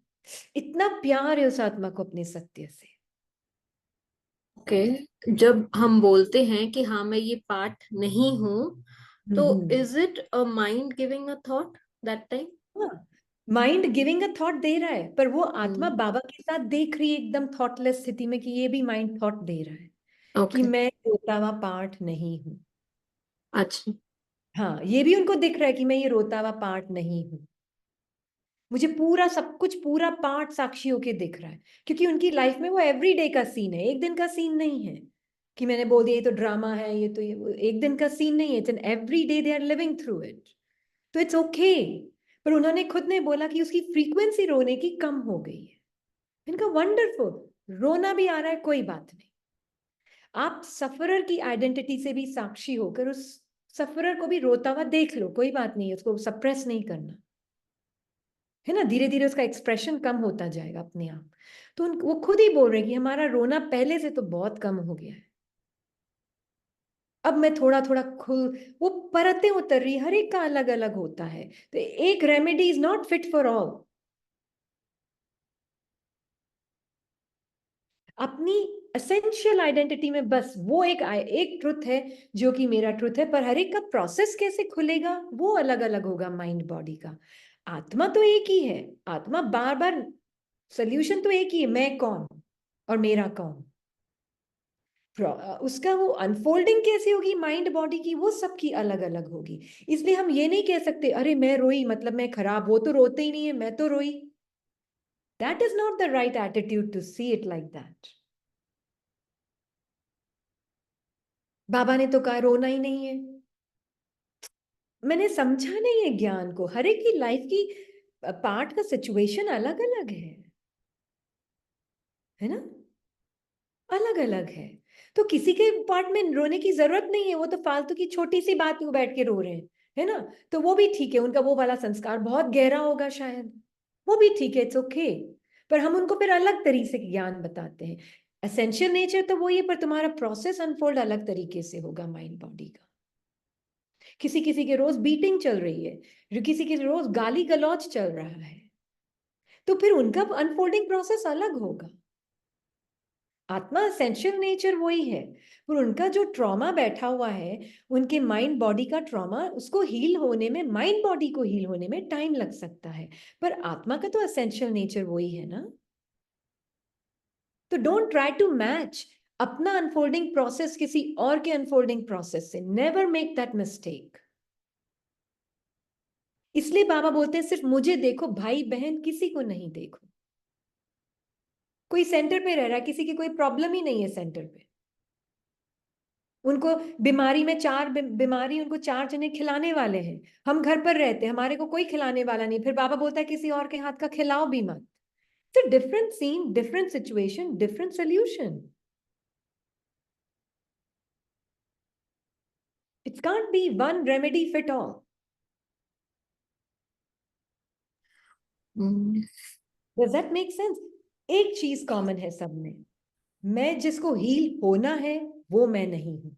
इतना प्यार है उस आत्मा को अपने सत्य से। ओके, जब हम बोलते हैं कि हाँ मैं ये पार्ट नहीं हूँ, तो hmm. Is it a mind giving a thought that time? हाँ, माइंड गिविंग अ थॉट दे रहा है, पर वो आत्मा हम्म। बाबा के साथ देख रही है एकदम थॉटलेस स्थिति में कि ये भी माइंड थॉट दे रहा है कि ओके। मैं रोता हुआ पार्ट नहीं हूं। अच्छा। हाँ, ये भी उनको दिख रहा है कि मैं ये रोता हुआ पार्ट नहीं हूं, मुझे पूरा सब कुछ पूरा पार्ट साक्षी होके दिख रहा है, क्योंकि उनकी लाइफ में वो एवरीडे का सीन है, एक दिन का सीन नहीं है कि मैंने बोल दिया ये तो ड्रामा है, ये तो ये एक दिन का सीन नहीं है, it's an everyday they are living through it, तो इट्स ओके। पर उन्होंने खुद ने बोला कि उसकी फ्रीक्वेंसी रोने की कम हो गई है। इनका वंडरफुल, रोना भी आ रहा है, कोई बात नहीं, आप सफरर की आइडेंटिटी से भी साक्षी होकर उस सफरर को भी रोता हुआ देख लो, कोई बात नहीं, उसको सप्रेस नहीं करना है ना, धीरे धीरे उसका एक्सप्रेशन कम होता जाएगा अपने आप। तो वो खुद ही बोल रहे हैं कि हमारा रोना पहले से तो बहुत कम हो गया है, अब मैं थोड़ा थोड़ा खुल, वो परतें उतर रही, हर एक का अलग अलग होता है, तो एक remedy is not fit for all. अपनी एसेंशियल आइडेंटिटी में बस वो एक ट्रुथ है जो कि मेरा ट्रुथ है, पर हर एक का प्रोसेस कैसे खुलेगा वो अलग अलग होगा माइंड बॉडी का। आत्मा तो एक ही है, आत्मा बार बार, सोल्यूशन तो एक ही है, मैं कौन और मेरा कौन, उसका वो अनफोल्डिंग कैसे होगी माइंड बॉडी की, वो सबकी अलग अलग होगी। इसलिए हम ये नहीं कह सकते अरे मैं रोई मतलब मैं खराब, वो तो रोते ही नहीं है, मैं तो रोई। That is not the right attitude to see it like that. बाबा ने तो कहा रोना ही नहीं है। मैंने समझा नहीं है ज्ञान को। हर एक की लाइफ की पार्ट का सिचुएशन अलग अलग है ना, अलग अलग है। तो किसी के पार्ट में रोने की जरूरत नहीं है, वो तो फालतू की छोटी सी बात में बैठ के रो रहे हैं, है ना। तो वो भी ठीक है, उनका वो वाला संस्कार बहुत गहरा होगा शायद, वो भी ठीक है, इट्स ओके। पर हम उनको फिर अलग तरीके से ज्ञान बताते हैं। एसेंशियल नेचर तो वही है, पर तुम्हारा प्रोसेस अनफोल्ड अलग तरीके से होगा माइंड बॉडी का। किसी किसी के रोज बीटिंग चल रही है, जो किसी के रोज गाली गलौज चल रहा है, तो फिर उनका अनफोल्डिंग प्रोसेस अलग होगा। आत्मा एसेंशियल नेचर वही है, पर उनका जो ट्रॉमा बैठा हुआ है, उनके माइंड बॉडी का ट्रॉमा, उसको हील होने में, माइंड बॉडी को हील होने में टाइम लग सकता है। पर आत्मा का तो एसेंशियल नेचर वही है ना। तो डोंट ट्राई टू मैच अपना अनफोल्डिंग प्रोसेस किसी और के अनफोल्डिंग प्रोसेस से। Never make that mistake. इसलिए बाबा बोलते हैं सिर्फ मुझे देखो, भाई बहन किसी को नहीं देखो। कोई सेंटर पे रह रहा है, किसी की कोई प्रॉब्लम ही नहीं है सेंटर पे, उनको बीमारी में बीमारी उनको 4 जने खिलाने वाले हैं। हम घर पर रहते हैं, हमारे को कोई खिलाने वाला नहीं, फिर बाबा बोलता है किसी और के हाथ का खिलाओ भी मत। It's different scene, different situation, different solution. It can't be one remedy fit all. Does that make sense? एक चीज कॉमन है सब में, मैं जिसको हील होना है वो मैं नहीं हूं।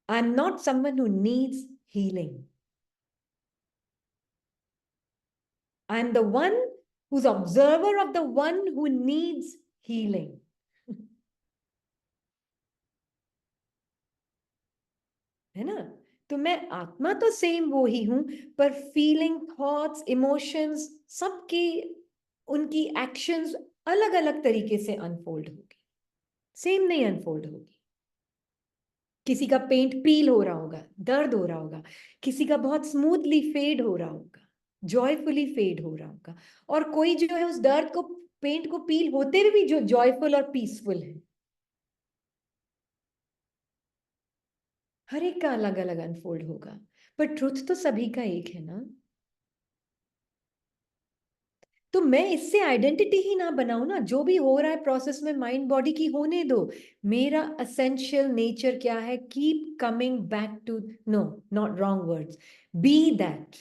I am not someone who needs healing. I am the one who's observer of the one who needs healing. है ना। तो मैं आत्मा तो सेम वो ही हूं, पर फीलिंग, थॉट्स, इमोशंस सबकी, उनकी एक्शंस अलग अलग तरीके से अनफोल्ड होगी, सेम नहीं अनफोल्ड होगी। किसी का पेंट पील हो रहा होगा, दर्द हो रहा होगा, किसी का बहुत स्मूथली फेड हो रहा होगा, जॉयफुली फेड हो रहा होगा, और कोई जो है उस दर्द को, पेंट को पील होते हुए भी जो जॉयफुल और पीसफुल है। हर एक का अलग अलग अनफोल्ड होगा, पर ट्रुथ तो सभी का एक है ना। तो मैं इससे आइडेंटिटी ही ना बनाऊं ना, जो भी हो रहा है प्रोसेस में माइंड बॉडी की होने दो। मेरा असेंशियल नेचर क्या है? Keep coming back to, no, not wrong words, be that.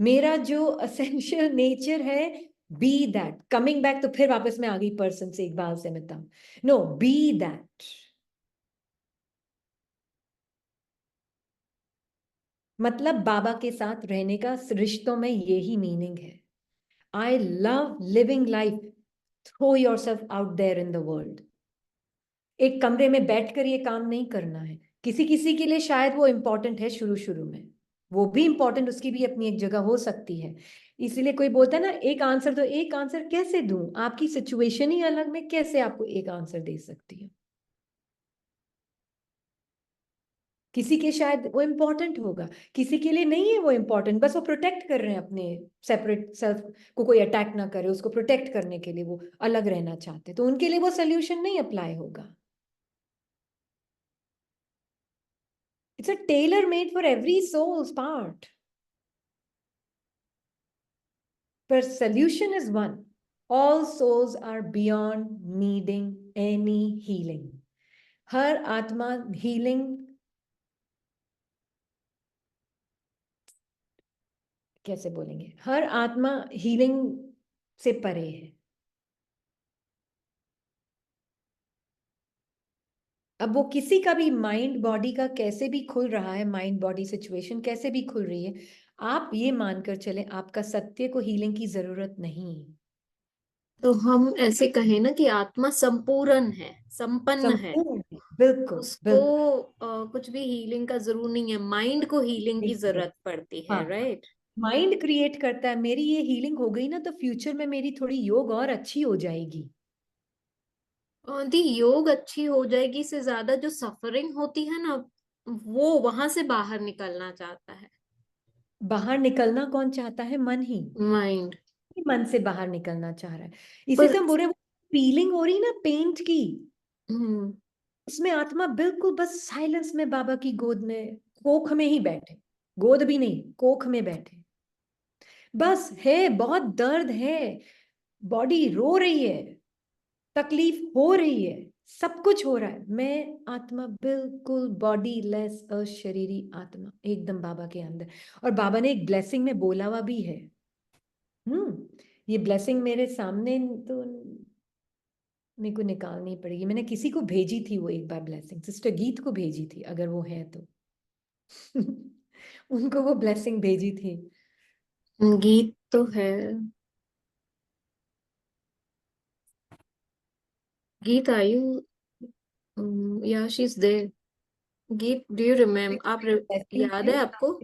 मेरा जो असेंशियल नेचर है, be that. Coming back to फिर वापस मैं आ गई पर्सन से, इकबाल से मैं तब, नो, बी दैट। मतलब बाबा के साथ रहने का रिश्तों में यही मीनिंग है। I love living life, throw yourself out there in the world. एक कमरे में बैठकर ये काम नहीं करना है। किसी किसी के लिए शायद वो इंपॉर्टेंट है शुरू शुरू में, वो भी इंपॉर्टेंट, उसकी भी अपनी एक जगह हो सकती है। इसीलिए कोई बोलता है ना एक आंसर, तो एक आंसर कैसे दूं? आपकी सिचुएशन ही अलग, में कैसे आपको एक आंसर दे सकती हूँ? किसी के शायद वो इंपॉर्टेंट होगा, किसी के लिए नहीं है वो इंपॉर्टेंट, बस वो प्रोटेक्ट कर रहे हैं अपने सेपरेट सेल्फ को, कोई अटैक ना करे उसको प्रोटेक्ट करने के लिए, वो अलग रहना चाहते, तो उनके लिए वो सोल्यूशन नहीं अप्लाई होगा। It's a tailor made for every soul's part, पर solution is one. All souls are beyond needing any healing. हर आत्मा हीलिंग, कैसे बोलेंगे, हर आत्मा हीलिंग से परे है। अब वो किसी का भी माइंड बॉडी का कैसे भी खुल रहा है, माइंड बॉडी सिचुएशन कैसे भी खुल रही है, आप ये मानकर चले आपका सत्य को हीलिंग की जरूरत नहीं। तो हम ऐसे कहें ना कि आत्मा संपूर्ण है, संपन्न है, संपूर्ण है, बिल्कुल उसको बिल्कुल। कुछ भी हीलिंग का जरूर नहीं है, माइंड को हीलिंग की एकदम। जरूरत पड़ती है, हाँ, राइट। माइंड क्रिएट करता है, मेरी ये हीलिंग हो गई ना तो फ्यूचर में मेरी थोड़ी योग और अच्छी हो जाएगी। दी योग अच्छी हो जाएगी से ज्यादा जो सफरिंग होती है ना, वो वहां से बाहर निकलना चाहता है बाहर निकलना कौन चाहता है? मन ही। माइंड। मन से बाहर निकलना चाह रहा है। इसी पर तो हम बोल रहे हैं, वो फीलिंग हो रही ना पेंट की, उसमें आत्मा बिल्कुल बस साइलेंस में बाबा की गोद में, कोख में ही बैठे, गोद भी नहीं, कोख में बैठे। बस है, बहुत दर्द है, बॉडी रो रही है, तकलीफ हो रही है, सब कुछ हो रहा है। मैं आत्मा बिल्कुल बॉडी लेस, अशरीरी आत्मा एकदम बाबा के अंदर। और बाबा ने एक ब्लेसिंग में बोला हुआ भी है। ये ब्लेसिंग मेरे सामने तो मेरे को निकालनी पड़ेगी। मैंने किसी को भेजी थी वो एक बार ब्लेसिंग, सिस्टर गीत को भेजी थी, अगर वो है तो। उनको वो ब्लेसिंग भेजी थी। गीत तो है, गीत आयु, या शी इज देयर। गीत, डू यू रिमेम्बर, ब्लेसिंग याद है, है आपको?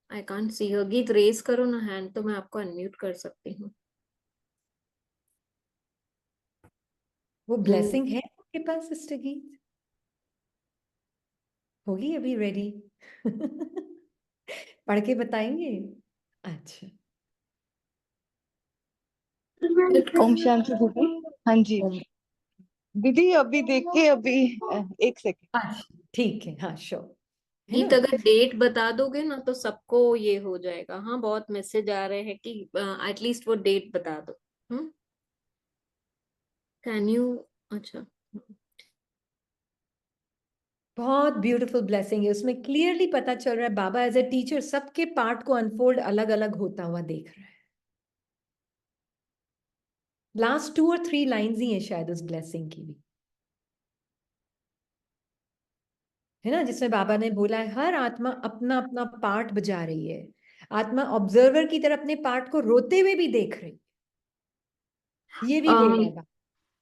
आई कांट सी हर। गीत रेज करो ना हैंड, तो मैं आपको अनम्यूट कर सकती हूँ। वो हम्म, ब्लेसिंग है आपके पास सिस्टर गीत? होगी अभी रेडी? पढ़ के बताएंगे? अच्छा। ओम शांति दीदी। हाँ जी ओम। दीदी, अभी देख के अभी एक सेकेंड। अच्छा ठीक है, हाँ श्योर। है ना? गीत अगर डेट बता दोगे ना तो सबको ये हो जाएगा। हाँ, बहुत मैसेज आ रहे हैं कि एटलीस्ट वो डेट बता दो। हम्म, कैन यू? अच्छा। बहुत ब्यूटीफुल ब्लेसिंग है, उसमें क्लियरली पता चल रहा है बाबा एज ए टीचर सबके पार्ट को अनफोल्ड अलग अलग होता हुआ देख रहा है। लास्ट 2 और 3 लाइंस ही है शायद उस ब्लेसिंग की भी, है ना, जिसमें बाबा ने बोला है हर आत्मा अपना अपना पार्ट बजा रही है। आत्मा ऑब्जर्वर की तरह अपने पार्ट को रोते हुए भी देख रही है, ये भी बोला है बाबा।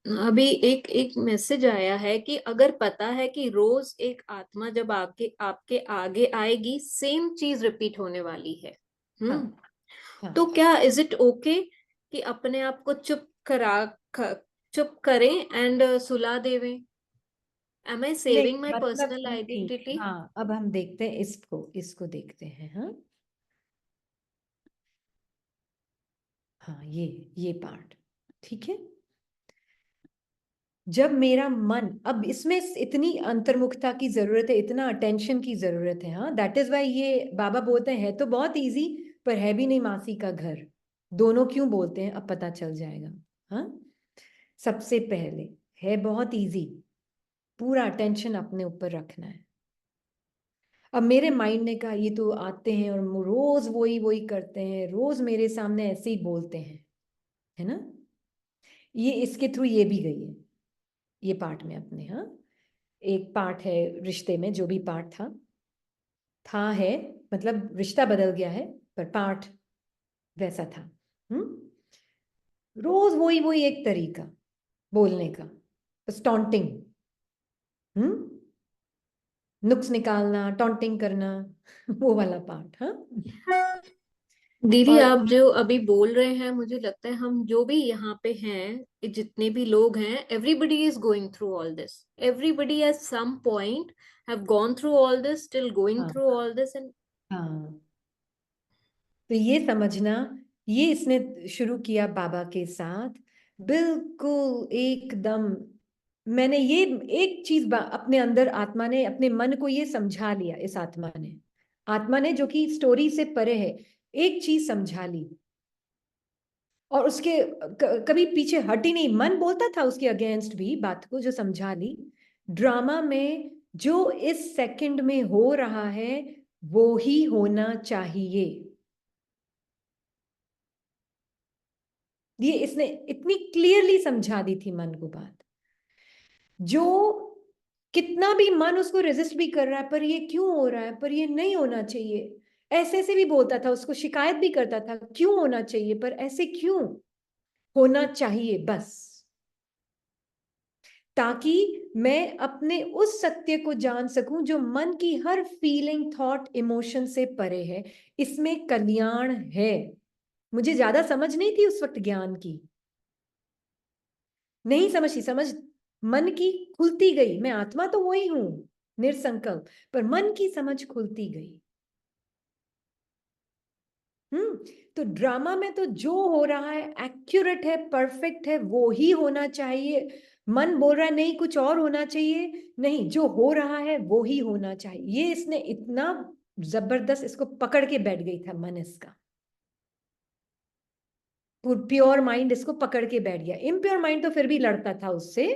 अभी एक एक मैसेज आया है कि अगर पता है कि रोज एक आत्मा जब आके आपके आगे आएगी, सेम चीज रिपीट होने वाली है। हाँ हम्म। हाँ। तो क्या इज इट ओके कि अपने आप को चुप करें एंड सुला देवें? एम आई नहीं सेविंग माई मतलब पर्सनल नहीं, आइडेंटिटी? हाँ अब हम देखते हैं इसको, इसको देखते हैं। हाँ हाँ, ये पार्ट ठीक है। जब मेरा मन, अब इसमें इतनी अंतर्मुखता की जरूरत है, इतना अटेंशन की जरूरत है। हाँ, दैट इज वाई ये बाबा बोलते हैं तो बहुत इजी, पर है भी नहीं मासी का घर। दोनों क्यों बोलते हैं अब पता चल जाएगा। हाँ, सबसे पहले है बहुत इजी, पूरा अटेंशन अपने ऊपर रखना है। अब मेरे माइंड ने कहा ये तो आते हैं और रोज वही वही करते हैं, रोज मेरे सामने ऐसे ही बोलते हैं, है ना। ये इसके थ्रू ये भी गई है, ये पार्ट में अपने। हाँ, एक पार्ट है रिश्ते में, जो भी पार्ट था है, मतलब रिश्ता बदल गया है पर पार्ट वैसा था। रोज वही वही एक तरीका बोलने का, बस टॉन्टिंग, नुक्स निकालना, टॉन्टिंग करना, वो वाला पार्ट। हाँ, दीदी, और आप जो अभी बोल रहे हैं, मुझे लगता है हम जो भी यहाँ पे हैं, जितने भी लोग हैं, everybody is going through all this. Everybody at some point have gone through all this, still going हाँ थ्रू ऑल दिस। एंड हाँ, तो ये समझना, ये इसने शुरू किया बाबा के साथ, बिल्कुल एकदम। मैंने ये एक चीज अपने अंदर, आत्मा ने अपने मन को ये समझा लिया, इस आत्मा ने जो कि स्टोरी से परे है, एक चीज समझा ली और उसके कभी पीछे हटी नहीं। मन बोलता था उसके अगेंस्ट भी बात को, जो समझा ली। ड्रामा में जो इस सेकंड में हो रहा है वो ही होना चाहिए। ये इसने इतनी क्लियरली समझा दी थी मन को बात, जो कितना भी मन उसको रेजिस्ट भी कर रहा है, पर ये क्यों हो रहा है, पर ये नहीं होना चाहिए, ऐसे ऐसे भी बोलता था, उसको शिकायत भी करता था क्यों होना चाहिए, पर ऐसे क्यों होना चाहिए, बस ताकि मैं अपने उस सत्य को जान सकूं जो मन की हर फीलिंग, थॉट, इमोशन से परे है। इसमें कल्याण है। मुझे ज्यादा समझ नहीं थी उस वक्त ज्ञान की, नहीं समझी, समझ मन की खुलती गई। मैं आत्मा तो वही हूं, निरसंकल्प, पर मन की समझ खुलती गई। तो ड्रामा में तो जो हो रहा है एक्यूरेट है, परफेक्ट है, वो ही होना चाहिए। मन बोल रहा है नहीं कुछ और होना चाहिए, नहीं जो हो रहा है वो ही होना चाहिए। ये इसने इतना जबरदस्त इसको पकड़ के बैठ गई था मन इसका। प्योर माइंड इसको पकड़ के बैठ गया। इम्प्योर माइंड तो फिर भी लड़ता था उससे,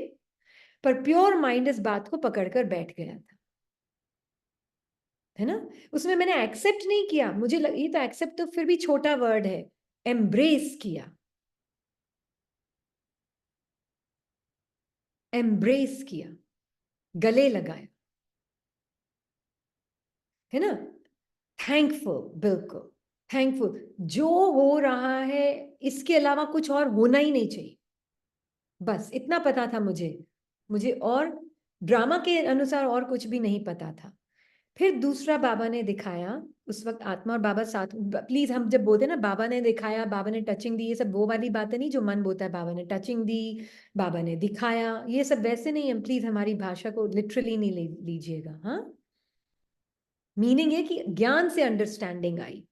पर प्योर माइंड इस बात को पकड़कर बैठ गया था, है ना। उसमें मैंने एक्सेप्ट नहीं किया, मुझे ये तो एक्सेप्ट तो फिर भी छोटा वर्ड है, एम्ब्रेस किया, एम्ब्रेस किया, गले लगाया, है ना। थैंकफुल, बिल्कुल थैंकफुल। जो हो रहा है इसके अलावा कुछ और होना ही नहीं चाहिए, बस इतना पता था मुझे और ड्रामा के अनुसार और कुछ भी नहीं पता था। फिर दूसरा बाबा ने दिखाया, उस वक्त आत्मा और बाबा साथ। प्लीज हम जब बोलते हैं ना बाबा ने दिखाया, बाबा ने टचिंग दी, ये सब वो वाली बातें नहीं जो मन बोलता है बाबा ने टचिंग दी, बाबा ने दिखाया, ये सब वैसे नहीं है। प्लीज हमारी भाषा को लिटरली नहीं लीजिएगा। हाँ, मीनिंग है कि ज्ञान से अंडरस्टैंडिंग आई,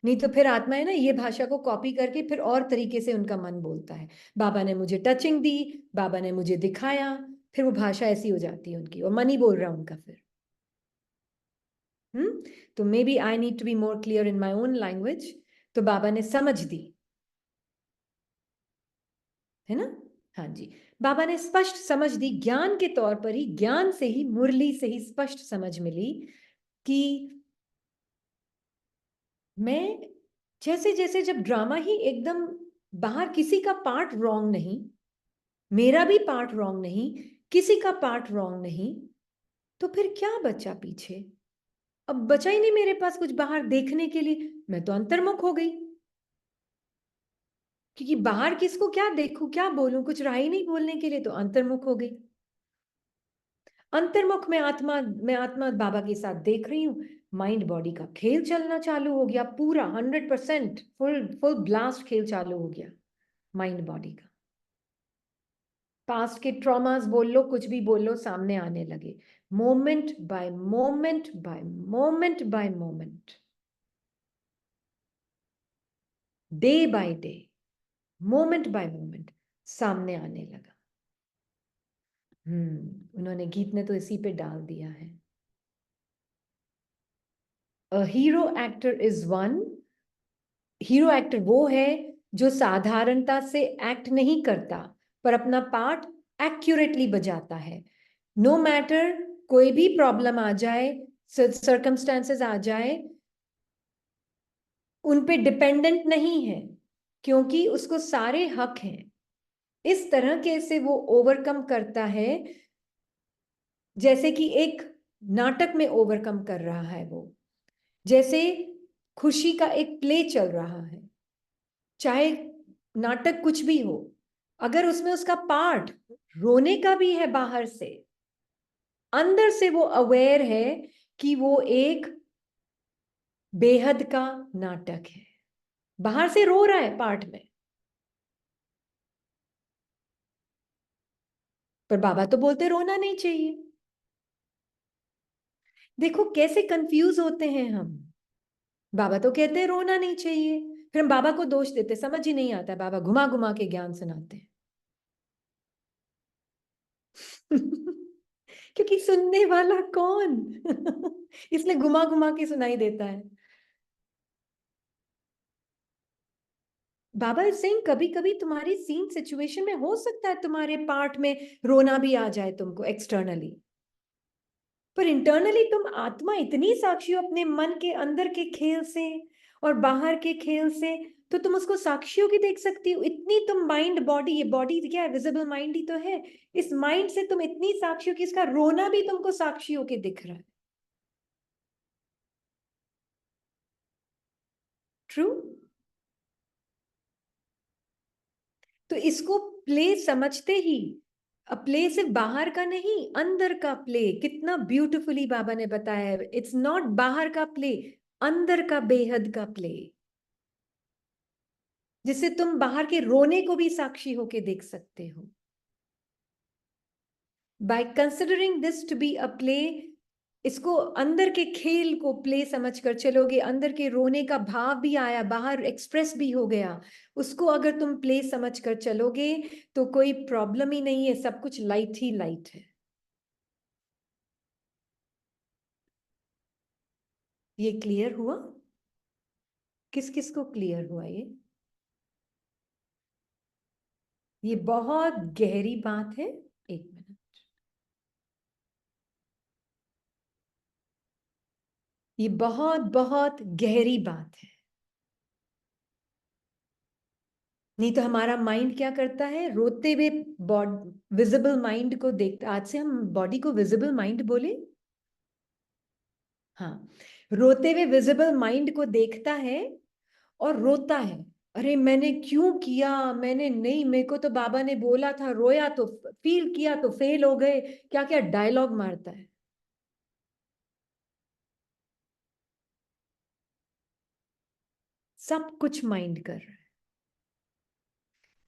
नहीं तो फिर आत्मा है ना ये भाषा को कॉपी करके फिर और तरीके से उनका मन बोलता है। बाबा ने मुझे टचिंग दी, बाबा ने मुझे दिखाया, फिर वो भाषा ऐसी हो जाती है उनकी और मन ही बोल रहा है उनका फिर। तो maybe I need to be more clear in my own language. तो बाबा ने समझ दी, है ना। हाँ जी, बाबा ने स्पष्ट समझ दी, ज्ञान के तौर पर ही, ज्ञान से ही, मुरली से ही स्पष्ट समझ मिली कि मैं जैसे जैसे जब ड्रामा ही एकदम बाहर किसी का पार्ट रॉन्ग नहीं, मेरा भी पार्ट रॉन्ग नहीं, किसी का पार्ट रॉन्ग नहीं, तो फिर क्या बचा पीछे? अब बचा ही नहीं मेरे पास कुछ बाहर देखने के लिए। मैं तो अंतर्मुख हो गई, क्योंकि बाहर किसको क्या देखूं क्या बोलूं, कुछ रहा ही नहीं बोलने के लिए, तो अंतर्मुख हो गई। अंतर्मुख में आत्मा बाबा के साथ देख रही हूँ, माइंड बॉडी का खेल चलना चालू हो गया, पूरा 100% फुल फुल ब्लास्ट खेल चालू हो गया माइंड बॉडी का। पास्ट के ट्रॉमास बोल लो, कुछ भी बोल लो, सामने आने लगे, moment bye moment bye moment bye moment, day by day, moment bye moment सामने आने लगा। उन्होंने गीत ने तो इसी पे डाल दिया है। A hero actor is one, hero actor वो है जो साधारणता से एक्ट नहीं करता पर अपना पार्ट एक्यूरेटली बजाता है। नो मैटर कोई भी प्रॉब्लम आ जाए, सर्कमस्टेंसेस आ जाए, उन पे डिपेंडेंट नहीं है, क्योंकि उसको सारे हक हैं। इस तरह के से वो ओवरकम करता है, जैसे कि एक नाटक में ओवरकम कर रहा है वो। जैसे खुशी का एक प्ले चल रहा है, चाहे नाटक कुछ भी हो, अगर उसमें उसका पार्ट रोने का भी है बाहर से, अंदर से वो अवेयर है कि वो एक बेहद का नाटक है। बाहर से रो रहा है पार्ट में, पर बाबा तो बोलते रोना नहीं चाहिए। देखो कैसे कंफ्यूज होते हैं हम। बाबा तो कहते हैं रोना नहीं चाहिए, फिर हम बाबा को दोष देते, समझ ही नहीं आता, बाबा घुमा घुमा के ज्ञान सुनाते हैं। क्योंकि सुनने वाला कौन? इसलिए घुमा घुमा के सुनाई देता है। बाबा इज सेइंग कभी कभी तुम्हारी सीन सिचुएशन में हो सकता है तुम्हारे पार्ट में रोना भी आ जाए तुमको एक्सटर्नली, पर इंटरनली तुम आत्मा इतनी साक्षी हो अपने मन के अंदर के खेल से और बाहर के खेल से, तो तुम उसको साक्षियों की देख सकती हो। इतनी तुम माइंड बॉडी, ये बॉडी क्या है, विजिबल माइंड ही तो है, इस माइंड से तुम इतनी साक्षी हो कि इसका रोना भी तुमको साक्षी होके दिख रहा है। ट्रू। तो इसको प्ले समझते ही, प्ले सिर्फ बाहर का नहीं, अंदर का प्ले, कितना ब्यूटीफुली बाबा ने बताया है। इट्स नॉट बाहर का प्ले, अंदर का बेहद का प्ले, जिससे तुम बाहर के रोने को भी साक्षी होके देख सकते हो। By considering this to be a play, इसको अंदर के खेल को प्ले समझकर चलोगे, अंदर के रोने का भाव भी आया, बाहर एक्सप्रेस भी हो गया, उसको अगर तुम प्ले समझकर चलोगे तो कोई प्रॉब्लम ही नहीं है, सब कुछ लाइट ही लाइट है। ये क्लियर हुआ? किस किस को क्लियर हुआ ये बहुत गहरी बात है। एक मिनट, ये बहुत बहुत गहरी बात है। नहीं तो हमारा माइंड क्या करता है, रोते हुए विजिबल माइंड को देखता, आज से हम बॉडी को विजिबल माइंड बोले, हाँ, रोते हुए विजिबल माइंड को देखता है और रोता है, अरे मैंने क्यों किया, मैंने नहीं, मेरे को तो बाबा ने बोला था, रोया तो फील किया तो फेल हो गए, क्या क्या डायलॉग मारता है। सब कुछ माइंड कर रहा है।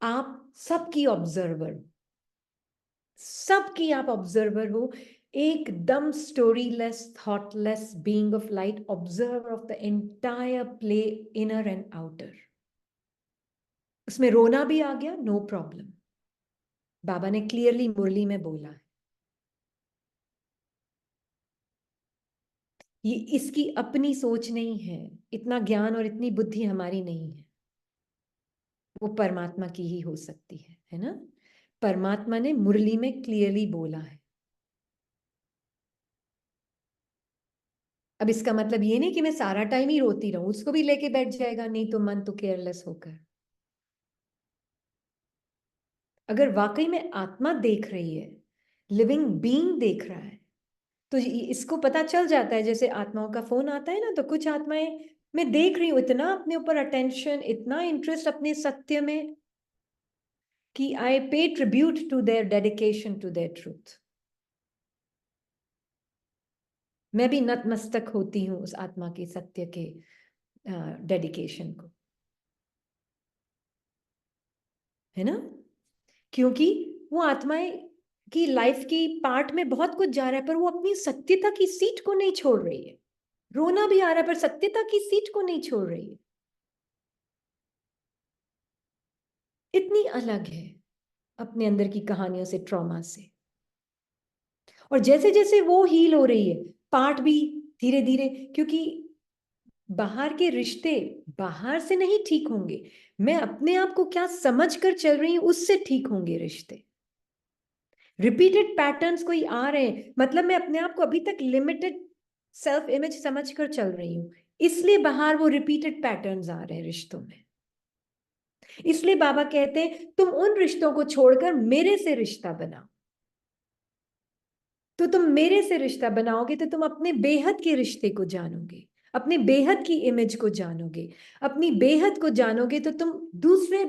आप सबकी ऑब्जर्वर, सबकी आप ऑब्जर्वर हो, एकदम storyless, thoughtless being of light, observer of the entire play, inner and outer. उसमें रोना भी आ गया, नो प्रॉब्लम, बाबा ने क्लियरली मुरली में बोला है। ये इसकी अपनी सोच नहीं है, इतना ज्ञान और इतनी बुद्धि हमारी नहीं है, वो परमात्मा की ही हो सकती है ना। परमात्मा ने मुरली में क्लियरली बोला है। अब इसका मतलब ये नहीं कि मैं सारा टाइम ही रोती रहूं, उसको भी लेके बैठ जाएगा, नहीं तो मन तो केयरलेस होकर। अगर वाकई में आत्मा देख रही है, लिविंग बीइंग देख रहा है, तो इसको पता चल जाता है। जैसे आत्माओं का फोन आता है ना, तो कुछ आत्माएं, मैं देख रही हूं इतना अपने ऊपर अटेंशन, इतना इंटरेस्ट अपने सत्य में, कि I pay tribute to their dedication to their truth. मैं भी नतमस्तक होती हूँ उस आत्मा के सत्य के डेडिकेशन को, है ना। क्योंकि वो आत्माएं की लाइफ की पार्ट में बहुत कुछ जा रहा है, पर वो अपनी सत्यता की सीट को नहीं छोड़ रही है। रोना भी आ रहा है, पर सत्यता की सीट को नहीं छोड़ रही है। इतनी अलग है अपने अंदर की कहानियों से, ट्रॉमा से। और जैसे जैसे वो हील हो रही है, पार्ट भी धीरे धीरे, क्योंकि बाहर के रिश्ते बाहर से नहीं ठीक होंगे, मैं अपने आप को क्या समझ कर चल रही हूं उससे ठीक होंगे रिश्ते। रिपीटेड पैटर्न्स कोई आ रहे हैं, मतलब मैं अपने आप को अभी तक लिमिटेड सेल्फ इमेज समझ कर चल रही हूं, इसलिए बाहर वो रिपीटेड पैटर्न्स आ रहे हैं रिश्तों में। इसलिए बाबा कहते हैं तुम उन रिश्तों को छोड़कर मेरे से रिश्ता बनाओ। तो तुम मेरे से रिश्ता बनाओगे तो तुम अपने बेहद के रिश्ते को जानोगे, अपने बेहद की इमेज को जानोगे। अपनी बेहद को जानोगे तो तुम दूसरे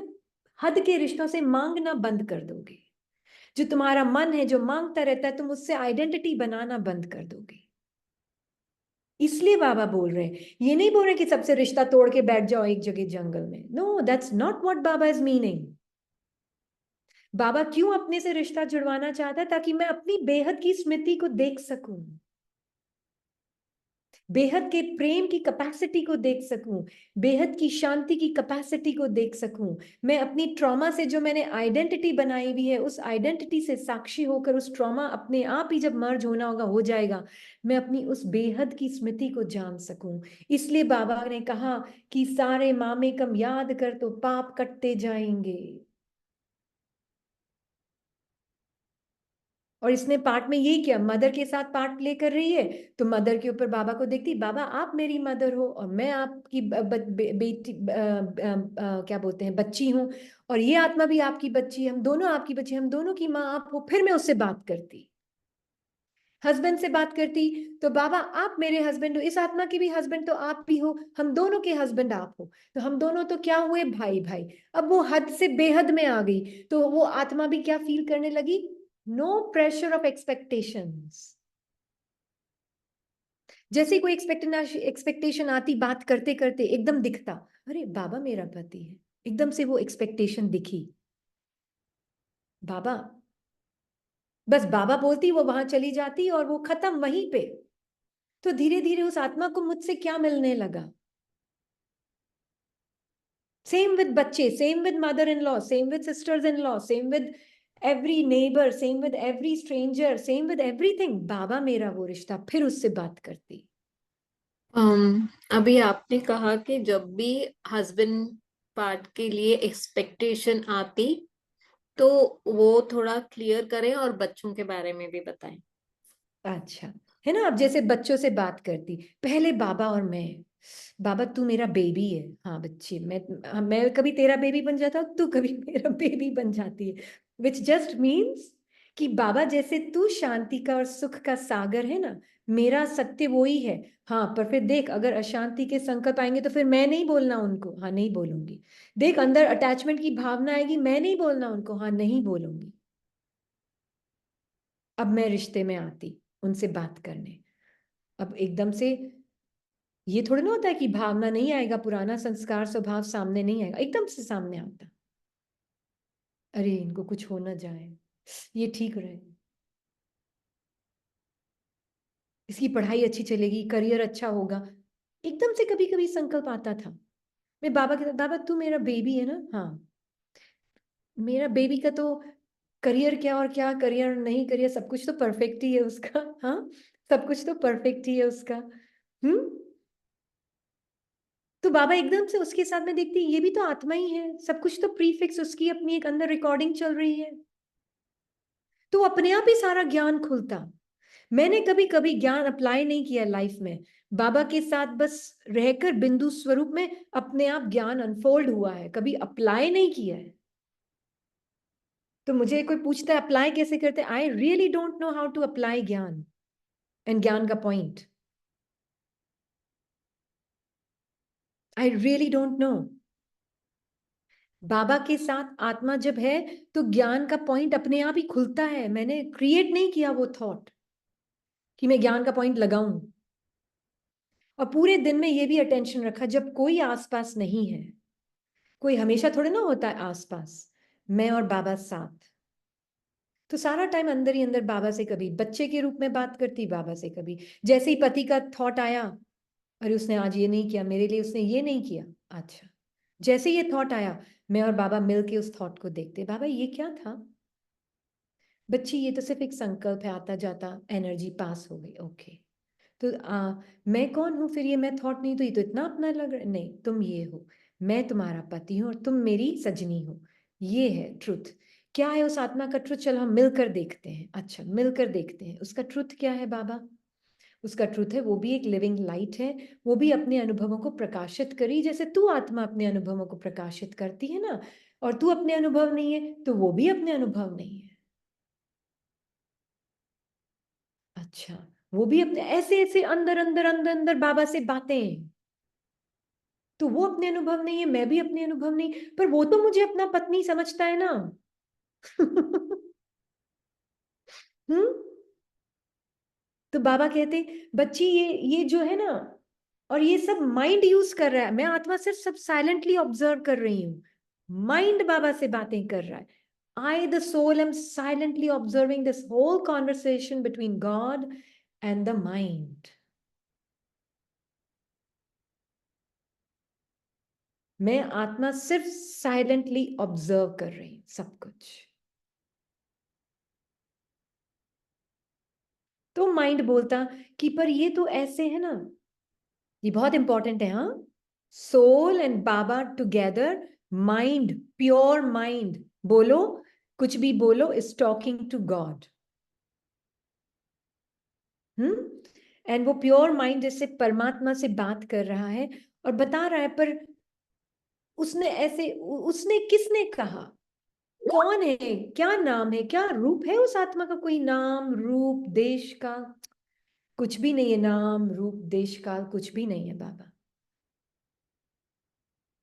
हद के रिश्तों से मांगना बंद कर दोगे। जो तुम्हारा मन है जो मांगता रहता है, तुम उससे आइडेंटिटी बनाना बंद कर दोगे। इसलिए बाबा बोल रहे हैं, ये नहीं बोल रहे कि सबसे रिश्ता तोड़ के बैठ जाओ एक जगह जंगल में। नो, दैट्स नॉट व्हाट बाबा इज मीनिंग। बाबा क्यों अपने से रिश्ता जुड़वाना चाहता है? ताकि मैं अपनी बेहद की स्मृति को देख सकूं, बेहद के प्रेम की कैपेसिटी को देख सकूं, बेहद की शांति की कैपेसिटी को देख सकूं। मैं अपनी ट्रॉमा से जो मैंने आइडेंटिटी बनाई हुई है, उस आइडेंटिटी से साक्षी होकर, उस ट्रॉमा अपने आप ही जब मर्ज होना होगा हो जाएगा, मैं अपनी उस बेहद की स्मृति को जान सकूं। इसलिए बाबा ने कहा कि सारे मामे कम याद कर तो पाप कटते जाएंगे। और इसने पार्ट में यही किया, मदर के साथ पार्ट प्ले कर रही है, तो मदर के ऊपर बाबा को देखती, बाबा आप मेरी मदर हो और मैं आपकी बेटी क्या बोलते हैं, बच्ची हूँ, और ये आत्मा भी आपकी बच्ची है, हम दोनों आपकी बच्ची, हम दोनों की माँ आप हो। फिर मैं उससे बात करती, हस्बैंड से बात करती, तो बाबा आप मेरे हस्बैंड हो, इस आत्मा के भी हस्बैंड तो आप भी हो, हम दोनों के हस्बैंड आप हो, तो हम दोनों तो क्या हुए, भाई भाई। अब वो हद से बेहद में आ गई, तो वो आत्मा भी क्या फील करने लगी, नो प्रेशर ऑफ एक्सपेक्टेशंस। जैसे कोई एक्सपेक्टेशन आती, बात करते करते एकदम दिखता, अरे बाबा मेरा पति है, एकदम से वो एक्सपेक्टेशन दिखी, बाबा, बस बाबा बोलती वो वहां चली जाती और वो खत्म वहीं पे। तो धीरे धीरे उस आत्मा को मुझसे क्या मिलने लगा? सेम विद बच्चे, same with mother in law, same with sisters in law, same with every neighbour, same with every stranger, same with everything. बाबा मेरा वो रिश्ता, फिर उससे बात करती। अभी आपने कहा कि जब भी हस्बैंड पार्ट के लिए एक्सपेक्टेशन आती तो वो थोड़ा क्लियर करें और बच्चों के बारे में भी बताएं। अच्छा, है ना। अब जैसे बच्चों से बात करती, पहले बाबा और मैं, बाबा तू मेरा बेबी है, हाँ बच्चे, मैं कभी तेरा बेबी बन जाता हूँ, तू कभी मेरा बेबी बन जाती है, विच जस्ट मीन्स कि बाबा जैसे तू शांति का और सुख का सागर है ना, मेरा सत्य वो ही है। हाँ, पर फिर देख, अगर अशांति के संकल्प आएंगे तो फिर मैं नहीं बोलना उनको, हाँ नहीं बोलूंगी। देख, अंदर अटैचमेंट की भावना आएगी, मैं नहीं बोलना उनको, हाँ नहीं बोलूंगी। अब मैं रिश्ते में आती उनसे बात करने। अब एकदम से ये थोड़ी ना होता है कि भावना नहीं आएगा, पुराना संस्कार स्वभाव सामने नहीं आएगा, एकदम से सामने आता। अरे इनको कुछ हो ना जाए, ये ठीक रहे, इसकी पढ़ाई अच्छी चलेगी, करियर अच्छा होगा। एकदम से कभी कभी संकल्प आता था। मैं बाबा के साथ, बाबा तू मेरा बेबी है ना, हाँ मेरा बेबी का तो करियर क्या, और क्या करियर नहीं करियर, सब कुछ तो परफेक्ट ही है उसका, हाँ सब कुछ तो परफेक्ट ही है उसका। तो बाबा एकदम से उसके साथ में देखती, ये भी तो आत्मा ही है, सब कुछ तो प्रीफिक्स उसकी अपनी एक अंदर रिकॉर्डिंग चल रही है। तो अपने आप ही सारा ज्ञान खुलता। मैंने कभी कभी ज्ञान अप्लाई नहीं किया लाइफ में, बाबा के साथ बस रहकर बिंदु स्वरूप में अपने आप ज्ञान अनफोल्ड हुआ है, कभी अप्लाई नहीं किया है। तो मुझे कोई पूछता है अप्लाई कैसे करते, I really don't know how to apply ज्ञान एंड ज्ञान का point, I really don't know. बाबा के साथ आत्मा जब है तो ज्ञान का पॉइंट अपने आप ही खुलता है। मैंने क्रिएट नहीं किया वो थॉट कि मैं ज्ञान का पॉइंट लगाऊं। और पूरे दिन में ये भी अटेंशन रखा, जब कोई आसपास नहीं है, कोई हमेशा थोड़े ना होता है आसपास, मैं और बाबा साथ, तो सारा टाइम अंदर ही अंदर बाबा से कभी बच्चे के रूप में बात करती, बाबा से कभी जैसे ही पति का थॉट आया, अरे उसने आज ये नहीं किया मेरे लिए, उसने ये नहीं किया, अच्छा जैसे ये थॉट आया, मैं और बाबा मिलके उस थॉट को देखते, बाबा ये क्या था, बच्ची ये तो सिर्फ एक संकल्प है, आता जाता एनर्जी पास हो गई, ओके। तो मैं कौन हूं फिर, ये मैं थॉट नहीं, तो ये तो इतना अपना लग रहा है, नहीं तुम ये हो, मैं तुम्हारा पति हूं और तुम मेरी सजनी हो, ये है ट्रुथ। क्या है उस आत्मा का ट्रुथ, चलो हम मिलकर देखते हैं। अच्छा मिलकर देखते हैं, उसका ट्रुथ क्या है बाबा? उसका ट्रुथ है वो भी एक लिविंग लाइट है, वो भी अपने अनुभवों को प्रकाशित करी, जैसे तू आत्मा अपने अनुभवों को प्रकाशित करती है ना, और तू अपने अनुभव नहीं है तो वो भी अपने अनुभव नहीं है। अच्छा, वो भी अपने ऐसे ऐसे अंदर अंदर अंदर अंदर बाबा से बातें, तो वो अपने अनुभव नहीं है, मैं भी अपने अनुभव नहीं, पर वो तो मुझे अपना पत्नी समझता है ना। हम्म। तो बाबा कहते, बच्ची ये जो है ना, और ये सब माइंड यूज कर रहा है, मैं आत्मा सिर्फ सब साइलेंटली ऑब्जर्व कर रही हूँ, माइंड बाबा से बातें कर रहा है। I the soul am silently observing this whole conversation between God and the mind. मैं आत्मा सिर्फ साइलेंटली ऑब्जर्व कर रही हूं सब कुछ। तो माइंड बोलता कि पर ये तो ऐसे है ना, ये बहुत इंपॉर्टेंट है, हाँ। सोल एंड बाबा टुगेदर, माइंड, प्योर माइंड, बोलो कुछ भी बोलो, is talking to God. And वो प्योर माइंड जैसे परमात्मा से बात कर रहा है और बता रहा है, पर उसने ऐसे, उसने किसने कहा, कौन है, क्या नाम है, क्या रूप है उस आत्मा का, कोई नाम रूप देश का कुछ भी नहीं है, नाम रूप देश काल कुछ भी नहीं है बाबा।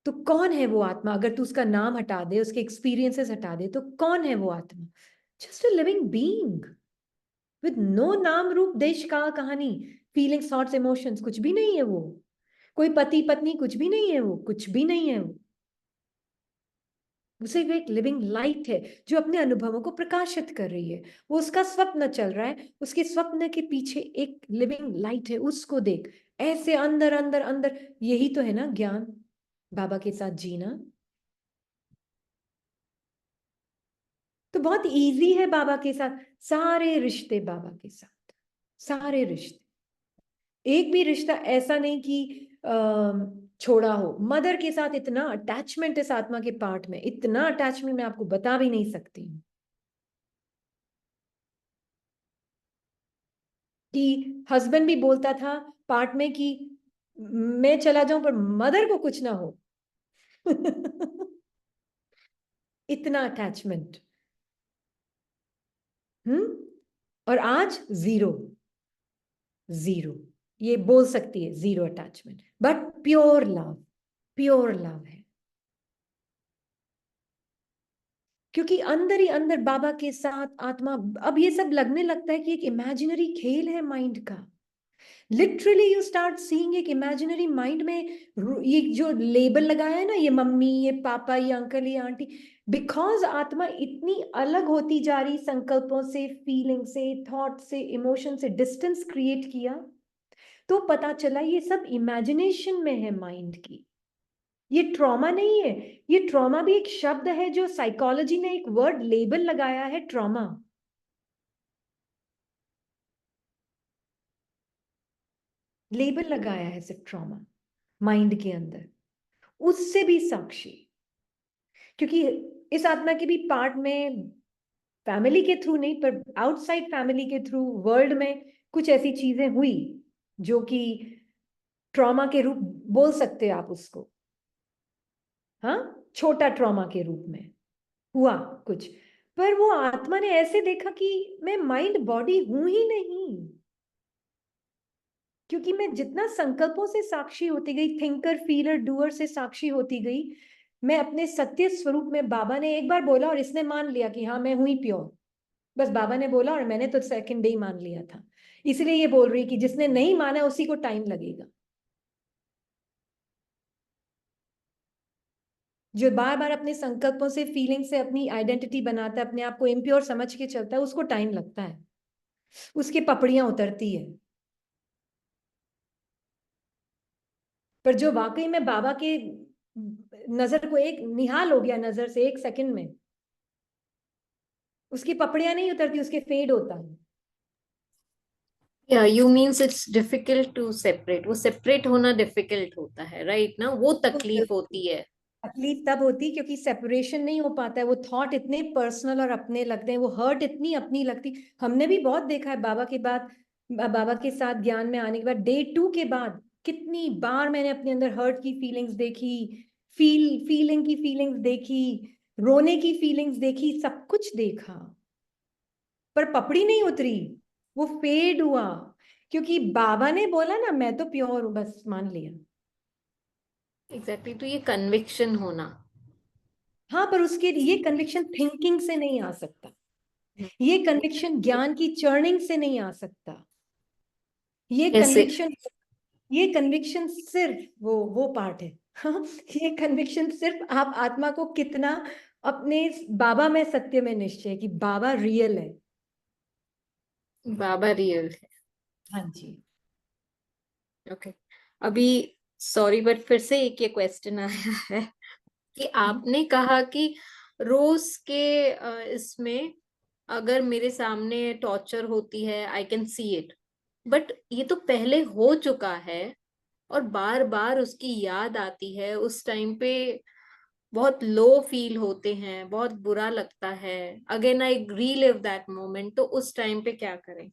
तो कौन है वो आत्मा, अगर तू उसका नाम हटा दे, उसके एक्सपीरियंसेस हटा दे, तो कौन है वो आत्मा? Just a living being with no नाम रूप देश काल कहानी, फीलिंग्स थॉट्स इमोशंस, कुछ भी नहीं है वो। कोई पति पत्नी कुछ भी नहीं है वो, कुछ भी नहीं है वो। उसे वो एक लिविंग लाइट है जो अपने अनुभवों को प्रकाशित कर रही है। वो उसका स्वप्न चल रहा है, उसके स्वप्न के पीछे एक लिविंग लाइट है, उसको देख। ऐसे अंदर अंदर अंदर, यही तो है ना ज्ञान, बाबा के साथ जीना। तो बहुत इजी है बाबा के साथ, सारे रिश्ते बाबा के साथ, सारे रिश्ते। एक भी रिश्ता ऐसा नहीं कि छोड़ा हो। मदर के साथ इतना अटैचमेंट इस आत्मा के पार्ट में, इतना अटैचमेंट मैं आपको बता भी नहीं सकती हूँ कि हस्बैंड भी बोलता था पार्ट में कि मैं चला जाऊं पर मदर को कुछ ना हो। इतना अटैचमेंट। और आज जीरो, जीरो, ये बोल सकती है zero attachment, but pure love, pure love है। क्योंकि अंदर ही अंदर बाबा के साथ आत्मा, अब ये सब लगने लगता है कि एक इमेजिनरी खेल है माइंड का। लिटरली यू स्टार्ट सीइंग एक इमेजिनरी माइंड में ये जो लेबल लगाया है ना, ये मम्मी, ये पापा, ये अंकल, ये आंटी, बिकॉज आत्मा इतनी अलग होती जा रही, संकल्पों से, फीलिंग से, थॉट से, इमोशन से डिस्टेंस क्रिएट किया, तो पता चला ये सब इमेजिनेशन में है माइंड की। ये ट्रॉमा नहीं है। ये ट्रॉमा भी एक शब्द है जो साइकोलॉजी ने एक वर्ड लेबल लगाया है, ट्रॉमा। लेबल लगाया है सिर्फ ट्रॉमा माइंड के अंदर, उससे भी साक्षी। क्योंकि इस आत्मा के भी पार्ट में फैमिली के थ्रू नहीं, पर आउटसाइड फैमिली के थ्रू वर्ल्ड में कुछ ऐसी चीजें हुई जो कि ट्रॉमा के रूप बोल सकते हैं आप उसको। हाँ, छोटा ट्रॉमा के रूप में हुआ कुछ, पर वो आत्मा ने ऐसे देखा कि मैं माइंड बॉडी हूं ही नहीं। क्योंकि मैं जितना संकल्पों से साक्षी होती गई, थिंकर, फीलर, डूअर से साक्षी होती गई, मैं अपने सत्य स्वरूप में, बाबा ने एक बार बोला और इसने मान लिया कि हाँ मैं हुई प्योर। बस बाबा ने बोला और मैंने तो सेकंड डे ही मान लिया था। इसलिए ये बोल रही कि जिसने नहीं माना उसी को टाइम लगेगा। जो बार बार अपने संकल्पों से, फीलिंग से अपनी आइडेंटिटी बनाता है, अपने आप को इम्प्योर समझ के चलता है, उसको टाइम लगता है, उसकी पपड़ियां उतरती है। पर जो वाकई में बाबा के नजर को एक निहाल हो गया, नजर से एक सेकंड में, उसकी पपड़ियां नहीं उतरती, उसके फेड होता है। या you means it's difficult to separate, वो सेपरेट होना डिफिकल्ट होता है, राइट ना, वो तकलीफ होती है। तकलीफ तब होती क्योंकि सेपरेशन नहीं हो पाता है। वो थॉट इतने पर्सनल और अपने लगते हैं, वो हर्ट इतनी अपनी लगती। हमने भी बहुत देखा है बाबा के बाद, बाबा के साथ ज्ञान में आने के बाद, डे 2 के बाद कितनी बार मैंने अपने अंदर हर्ट की फीलिंग्स देखी, फीलिंग की फीलिंग्स देखी, रोने की फीलिंग्स देखी, सब कुछ देखा, पर पपड़ी नहीं उतरी, वो फेड हुआ। क्योंकि बाबा ने बोला ना मैं तो प्योर हूं, बस मान लिया। एग्जैक्टली, तो ये कन्विक्शन होना। हाँ, पर उसके ये कन्विक्शन थिंकिंग से नहीं आ सकता, ये कन्विक्शन ज्ञान की चर्निंग से नहीं आ सकता। ये कैसे? कन्विक्शन, ये कन्विक्शन सिर्फ वो पार्ट है। हाँ, ये कन्विक्शन सिर्फ आप आत्मा को कितना अपने बाबा में, सत्य में निश्चय कि बाबा रियल है। बाबा रियल है। हाँ जी। ओके, अभी सॉरी बट फिर से एक ये क्वेश्चन आया है कि आपने कहा कि रोज के इसमें अगर मेरे सामने टॉर्चर होती है I can see it, but ये तो पहले हो चुका है और बार बार उसकी याद आती है, उस टाइम पे बहुत लो फील होते हैं, बहुत बुरा लगता है, again I relive that moment, तो उस टाइम पे क्या करें?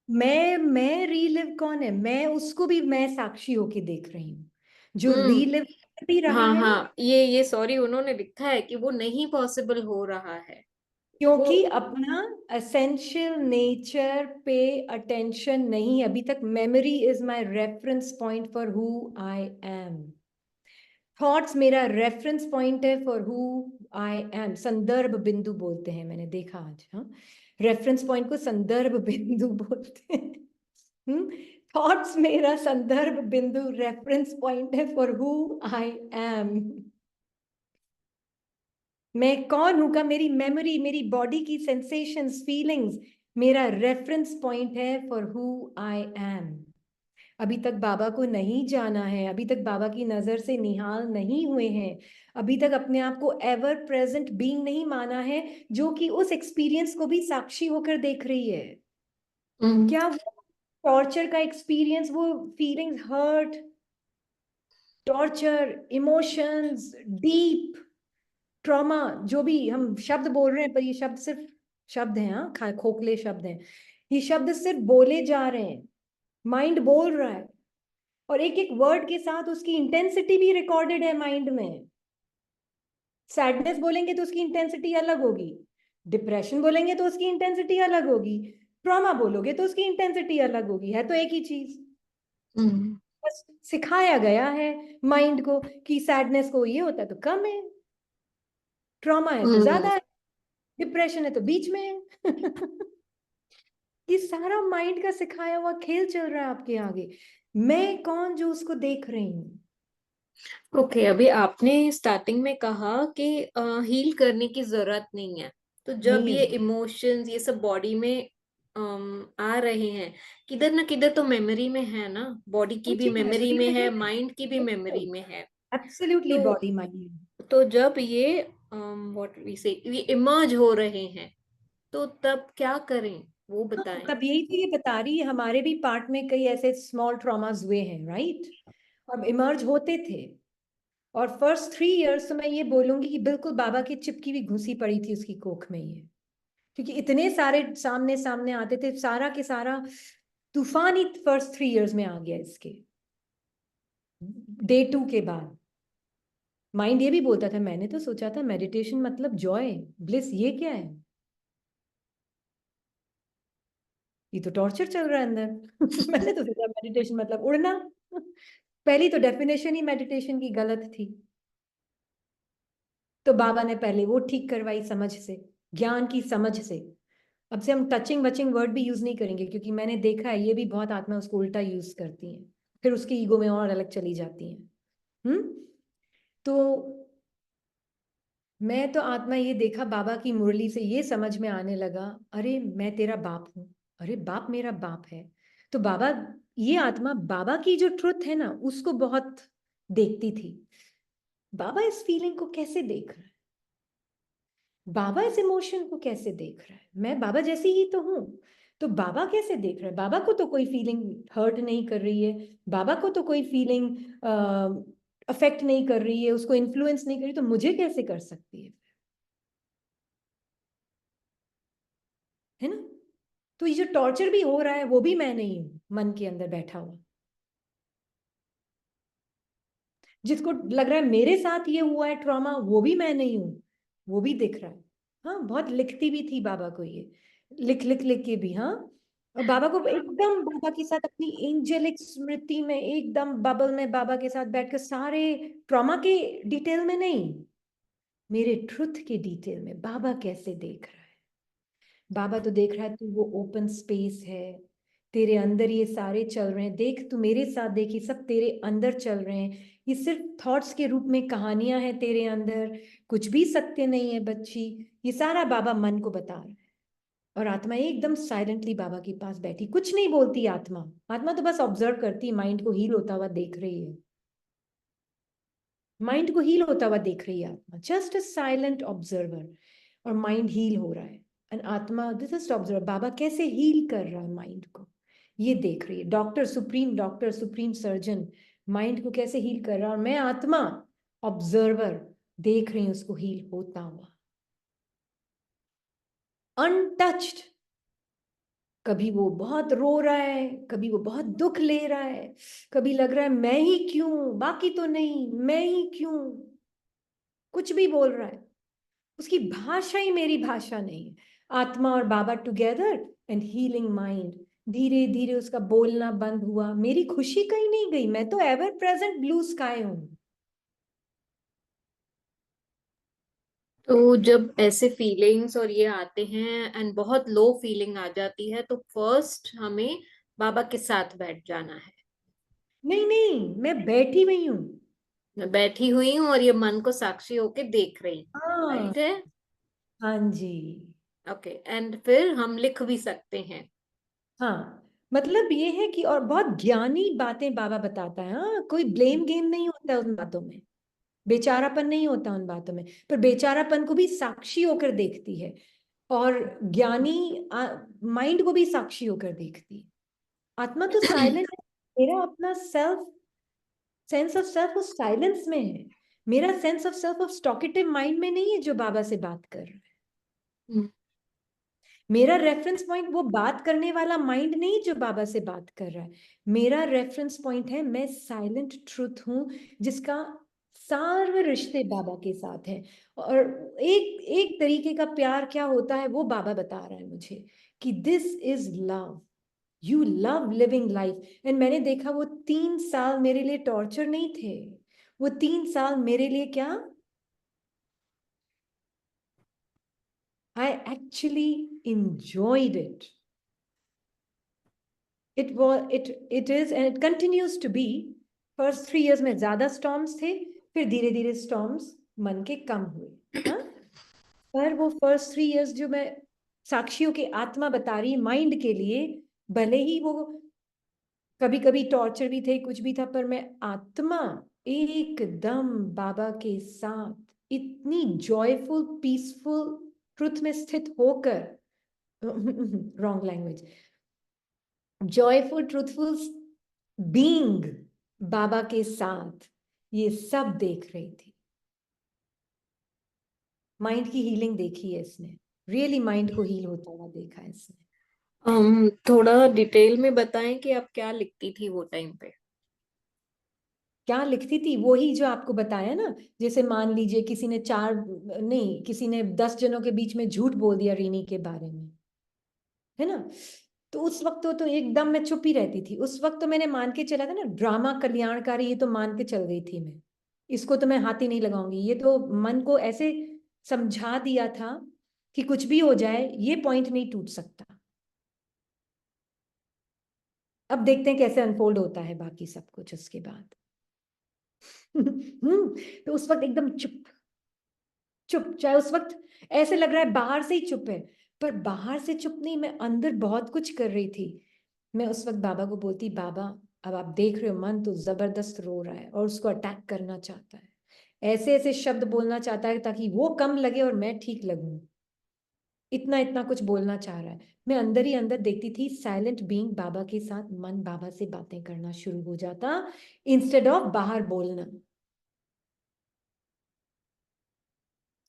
मैं रीलिव कौन है? मैं उसको भी मैं साक्षी होके देख रही हूँ, जो हम्म। रीलिव भी रहा हाँ है। हाँ, ये सॉरी उन्होंने लिखा है कि वो नहीं पॉसिबल हो रहा है वो। क्योंकि अपना एसेंशियल नेचर पे अटेंशन नहीं, अभी तक memory is my reference point for who I am. Thoughts मेरा रेफरेंस पॉइंट है फॉर हु आई एम। संदर्भ बिंदु बोलते हैं, मैंने देखा आज। हाँ, रेफरेंस पॉइंट को संदर्भ बिंदु बोलते हैं। थॉट्स मेरा संदर्भ बिंदु, रेफरेंस पॉइंट है फॉर हु आई एम। मैं कौन हूं का मेरी मेमोरी, मेरी बॉडी की सेंसेशंस, फीलिंग्स मेरा रेफरेंस पॉइंट है फॉर हु आई एम। अभी तक बाबा को नहीं जाना है, अभी तक बाबा की नजर से निहाल नहीं हुए हैं, अभी तक अपने आप को एवर प्रेजेंट बीइंग नहीं माना है, जो कि उस एक्सपीरियंस को भी साक्षी होकर देख रही है। क्या वो टॉर्चर का एक्सपीरियंस, वो feelings, hurt, torture, emotions, deep trauma, जो भी हम शब्द बोल रहे हैं, पर ये शब्द सिर्फ शब्द हैं, हाँ, खोखले शब्द हैं। ये शब्द सिर्फ बोले जा रहे हैं, माइंड बोल रहा है, और एक एक वर्ड के साथ उसकी इंटेंसिटी भी रिकॉर्डेड है माइंड में। सैडनेस बोलेंगे तो उसकी इंटेंसिटी अलग होगी, डिप्रेशन बोलेंगे तो उसकी इंटेंसिटी अलग होगी, ट्रॉमा बोलोगे तो उसकी इंटेंसिटी अलग होगी, है तो एक ही चीज। बस सिखाया गया है माइंड को कि सैडनेस को ये होता है तो कम है, ट्रॉमा है तो ज्यादा है, डिप्रेशन है तो बीच में है। ये सारा माइंड का सिखाया हुआ खेल चल रहा है आपके आगे। मैं कौन जो उसको देख रही हूँ। ओके, अभी आपने स्टार्टिंग में कहा कि हील करने की जरूरत नहीं है, तो जब नहीं ये है, इमोशंस ये सब बॉडी में आ रहे हैं, किधर ना किधर तो मेमोरी में है ना, बॉडी की भी कुछ मेमोरी में है, मेमोरी माइंड की भी मेमोरी में है। एब्सोल्युटली तो बॉडी माइंड। तो जब ये व्हाट वी से ये इमर्ज हो रहे हैं, तो तब क्या करें वो हाँ, बताएं। तब यही तो ये बता रही है, हमारे भी पार्ट में कई ऐसे स्मॉल ट्रॉमास हुए हैं, राइट, और इमर्ज होते थे। और फर्स्ट 3 इयर्स तो मैं ये बोलूंगी कि बिल्कुल बाबा की चिपकी हुई घुसी पड़ी थी उसकी कोख में ये, क्योंकि इतने सारे सामने सामने आते थे, सारा के सारा तूफान ही फर्स्ट 3 इयर्स में आ गया इसके। डे 2 के बाद माइंड ये भी बोलता था, मैंने तो सोचा था मेडिटेशन मतलब जॉय, ब्लिस, ये क्या है, ये तो टॉर्चर चल रहा है अंदर। मैंने तो सोचा मेडिटेशन मतलब उड़ना। पहली तो डेफिनेशन ही मेडिटेशन की गलत थी। तो बाबा ने पहले वो ठीक करवाई समझ से, ज्ञान की समझ से। अब से हम टचिंग वचिंग वर्ड भी यूज नहीं करेंगे, क्योंकि मैंने देखा है ये भी बहुत आत्मा उसको उल्टा यूज करती हैं, फिर उसकी ईगो में और अलग चली जाती हैं। तो मैं तो आत्मा ये देखा बाबा की मुरली से, ये समझ में आने लगा, अरे मैं तेरा बाप हूं, अरे बाप मेरा बाप है। तो बाबा, ये आत्मा बाबा की जो ट्रुथ है ना उसको बहुत देखती थी। बाबा इस फीलिंग को कैसे देख रहा है, बाबा इस इमोशन को कैसे देख रहा है, मैं बाबा जैसी ही तो हूं, तो बाबा कैसे देख रहा है, बाबा को तो कोई फीलिंग हर्ट नहीं कर रही है, बाबा को तो कोई फीलिंग अफेक्ट नहीं कर रही है, उसको इन्फ्लुएंस नहीं कर रही, तो मुझे कैसे कर सकती है ना। तो ये जो टॉर्चर भी हो रहा है वो भी मैं नहीं हूं, मन के अंदर बैठा हुआ, जिसको लग रहा है मेरे साथ ये हुआ है ट्रॉमा, वो भी मैं नहीं हूं, वो भी दिख रहा है। हाँ, बहुत लिखती भी थी बाबा को ये, लिख लिख लिख के भी, हाँ। और बाबा को एकदम, बाबा के साथ अपनी एंजेलिक स्मृति में एकदम बबल में बाबा के साथ बैठकर, सारे ट्रॉमा के डिटेल में नहीं, मेरे ट्रुथ के डिटेल में बाबा कैसे देख रहा है। बाबा तो देख रहा है तू वो ओपन स्पेस है, तेरे अंदर ये सारे चल रहे हैं, देख तू मेरे साथ, देख ये सब तेरे अंदर चल रहे हैं, ये सिर्फ थॉट्स के रूप में कहानियां हैं तेरे अंदर, कुछ भी सत्य नहीं है बच्ची। ये सारा बाबा मन को बता रहा है। और आत्मा एकदम साइलेंटली बाबा के पास बैठी, कुछ नहीं बोलती आत्मा, आत्मा तो बस ऑब्जर्व करती, माइंड को हील होता हुआ देख रही है, माइंड को हील होता हुआ देख रही है आत्मा, जस्ट अ साइलेंट ऑब्जर्वर। और माइंड हील हो रहा है, एंड आत्मा दिस इज ऑब्जर्व, बाबा कैसे हील कर रहा है माइंड को, ये देख रही है। डॉक्टर सुप्रीम सर्जन माइंड को कैसे हील कर रहा है, और मैं आत्मा ऑब्जर्वर देख रही हूं उसको हील होता हुआ, अनटच्ड। कभी वो बहुत रो रहा है, कभी वो बहुत दुख ले रहा है, कभी लग रहा है मैं ही क्यों, बाकी तो नहीं, मैं ही क्यों, कुछ भी बोल रहा है, उसकी भाषा ही मेरी भाषा नहीं है। आत्मा और बाबा टुगेदर एंड हीलिंग माइंड, धीरे धीरे उसका बोलना बंद हुआ, मेरी खुशी कहीं नहीं गई, मैं तो एवर प्रेजेंट ब्लू स्काई हूं। तो जब ऐसे फीलिंग्स और ये आते हैं एंड बहुत लो फीलिंग आ जाती है, तो फर्स्ट हमें बाबा के साथ बैठ जाना है। नहीं नहीं, मैं बैठी हुई हूं, मैं बैठी हुई हूँ और ये मन को साक्षी होके देख रही हूँ, हाँ राइट है। हाँ जी। ओके, एंड फिर हम लिख भी सकते हैं। हाँ मतलब ये है कि, और बहुत ज्ञानी बातें बाबा बताता है। हाँ, कोई ब्लेम गेम नहीं होता उन बातों में, बेचारापन नहीं होता उन बातों में, पर बेचारापन को भी साक्षी होकर देखती है, और ज्ञानी माइंड को भी साक्षी होकर देखती है। आत्मा तो साइलेंट है, मेरा अपना सेंस ऑफ सेल्फ उस साइलेंस में है। मेरा सेंस ऑफ सेल्फ उस टॉकेटिव माइंड में नहीं है जो बाबा से बात कर रहा है। हम्म। मेरा रेफरेंस पॉइंट वो बात करने वाला माइंड नहीं जो बाबा से बात कर रहा है। मेरा रेफरेंस पॉइंट है, मैं साइलेंट ट्रुथ हूं जिसका सारे रिश्ते बाबा के साथ है। और एक एक तरीके का प्यार क्या होता है वो बाबा बता रहा है मुझे, कि this is love, you love living life. And मैंने देखा वो 3 साल मेरे लिए टॉर्चर नहीं थे, वो 3 साल मेरे लिए क्या, I actually enjoyed it. It is and it continues to be. First 3 years में ज्यादा storms थे, फिर धीरे धीरे storms मन के कम हुए। हाँ, पर वो first 3 years जो मैं साक्षियों की आत्मा बता रही माइंड के लिए, भले ही वो कभी कभी टॉर्चर भी थे, कुछ भी था, पर मैं आत्मा एकदम बाबा के साथ इतनी जॉयफुल पीसफुल ट्रुथ में स्थित होकर, wrong language, joyful truthful being बाबा के साथ, ये सब देख रही थी। माइंड की हीलिंग देखी है इसने, रियली माइंड को हील होता हुआ देखा है इसने। थोड़ा डिटेल में बताएं कि आप क्या लिखती थी वो टाइम पे। क्या लिखती थी, वही जो आपको बताया ना। जैसे मान लीजिए किसी ने नहीं, किसी ने 10 जनों के बीच में झूठ बोल दिया रीनी के बारे में, है ना, तो उस वक्त तो एकदम मैं चुप ही रहती थी। उस वक्त तो मैंने मान के चला था ना, ड्रामा कल्याणकारी, ये तो मान के चल गई थी मैं, इसको तो मैं हाथ ही नहीं लगाऊंगी। ये तो मन को ऐसे समझा दिया था कि कुछ भी हो जाए ये पॉइंट नहीं टूट सकता। अब देखते हैं कैसे अनफोल्ड होता है बाकी सब कुछ उसके बाद। तो उस वक्त एकदम चुप चुप, चाहे उस वक्त ऐसे लग रहा है बाहर से ही चुप है, पर बाहर से चुप नहीं, मैं अंदर बहुत कुछ कर रही थी। मैं उस वक्त बाबा को बोलती, बाबा अब आप देख रहे हो मन तो जबरदस्त रो रहा है और उसको अटैक करना चाहता है, ऐसे ऐसे शब्द बोलना चाहता है ताकि वो कम लगे और मैं ठीक लगूं, इतना इतना कुछ बोलना चाह रहा है। मैं अंदर ही अंदर देखती थी साइलेंट बीइंग बाबा के साथ, मन बाबा से बातें करना शुरू हो जाता इंस्टेड ऑफ बाहर बोलना।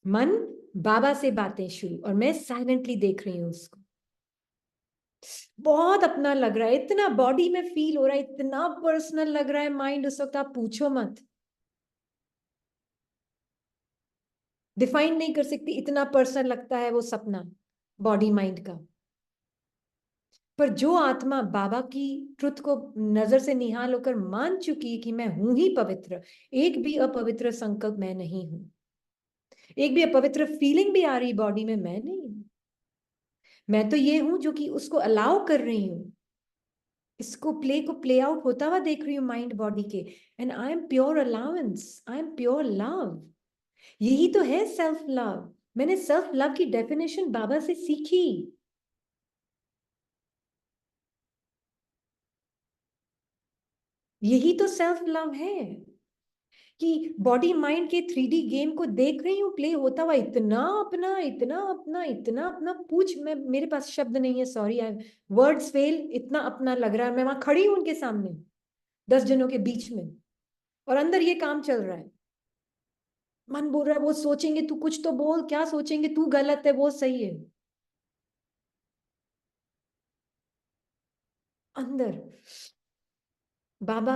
मन बाबा से बातें शुरू और मैं साइलेंटली देख रही हूँ उसको। बहुत अपना लग रहा है, इतना बॉडी में फील हो रहा है, इतना पर्सनल लग रहा है माइंड उस वक्त, आप पूछो मत, डिफाइन नहीं कर सकती, इतना पर्सनल लगता है वो सपना बॉडी माइंड का। पर जो आत्मा बाबा की ट्रुथ को नजर से निहाल होकर मान चुकी है कि मैं हूं ही पवित्र, एक भी अपवित्र संकल्प मैं नहीं हूं, एक भी अपवित्र फीलिंग भी आ रही बॉडी में मैं नहीं हूं, मैं तो ये हूं जो कि उसको अलाउ कर रही हूं, इसको प्ले आउट होता हुआ देख रही हूँ माइंड बॉडी के। And I am pure allowance, I am pure love. यही तो है सेल्फ लव। मैंने सेल्फ लव की डेफिनेशन बाबा से सीखी। यही तो सेल्फ लव है, कि बॉडी माइंड के 3D गेम को देख रही हूँ प्ले होता हुआ, इतना अपना इतना अपना इतना अपना, पूछ, मैं मेरे पास शब्द नहीं है, सॉरी, आई वर्ड्स फेल, इतना अपना लग रहा है। मैं वहां खड़ी हूं उनके सामने 10 जनों के बीच में, और अंदर ये काम चल रहा है। मन बोल रहा है वो सोचेंगे तू कुछ तो बोल, क्या सोचेंगे तू गलत है वो सही है। अंदर बाबा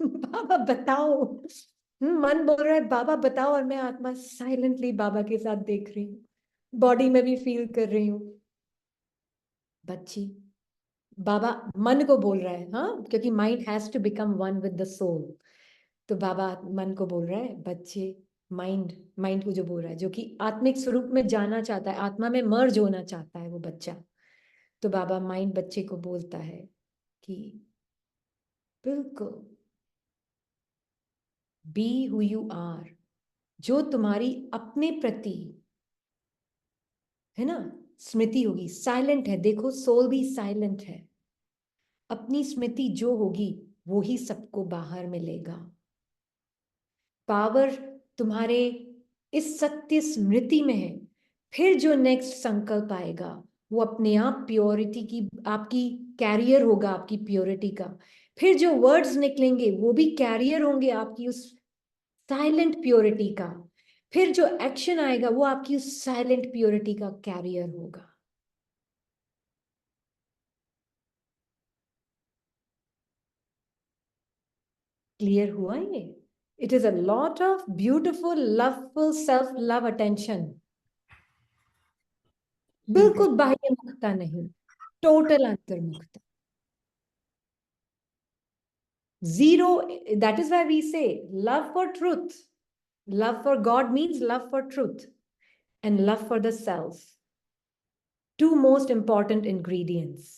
बाबा बताओ, मन बोल रहा है बाबा बताओ, और मैं आत्मा साइलेंटली बाबा के साथ देख रही हूँ, बॉडी में भी फील कर रही हूँ। बच्ची, बाबा मन को बोल रहा है, हाँ, क्योंकि mind has to become one with the soul. तो बाबा मन को बोल रहा है बच्चे, माइंड माइंड को जो बोल रहा है, जो कि आत्मिक स्वरूप में जाना चाहता है, आत्मा में मर्ज होना चाहता है वो बच्चा। तो बाबा माइंड बच्चे को बोलता है कि बिल्कुल बी हु यू आर, जो तुम्हारी अपने प्रति है ना स्मृति होगी। साइलेंट है, देखो सोल भी साइलेंट है। अपनी स्मृति जो होगी वो ही सबको बाहर मिलेगा। पावर तुम्हारे इस सत्य स्मृति में है। फिर जो नेक्स्ट संकल्प आएगा वो अपने आप प्योरिटी की, आपकी कैरियर होगा आपकी प्योरिटी का। फिर जो वर्ड्स निकलेंगे वो भी कैरियर होंगे आपकी उस साइलेंट प्योरिटी का। फिर जो एक्शन आएगा वो आपकी उस साइलेंट प्योरिटी का कैरियर होगा। क्लियर हुआ ये? It is a lot of beautiful loveful self love attention. बिल्कुल बाह्य मुखता नहीं, total अंतर्मुखता। Zero, that is why we say love for truth. Love for God means love for truth and love for the self. Two most important ingredients.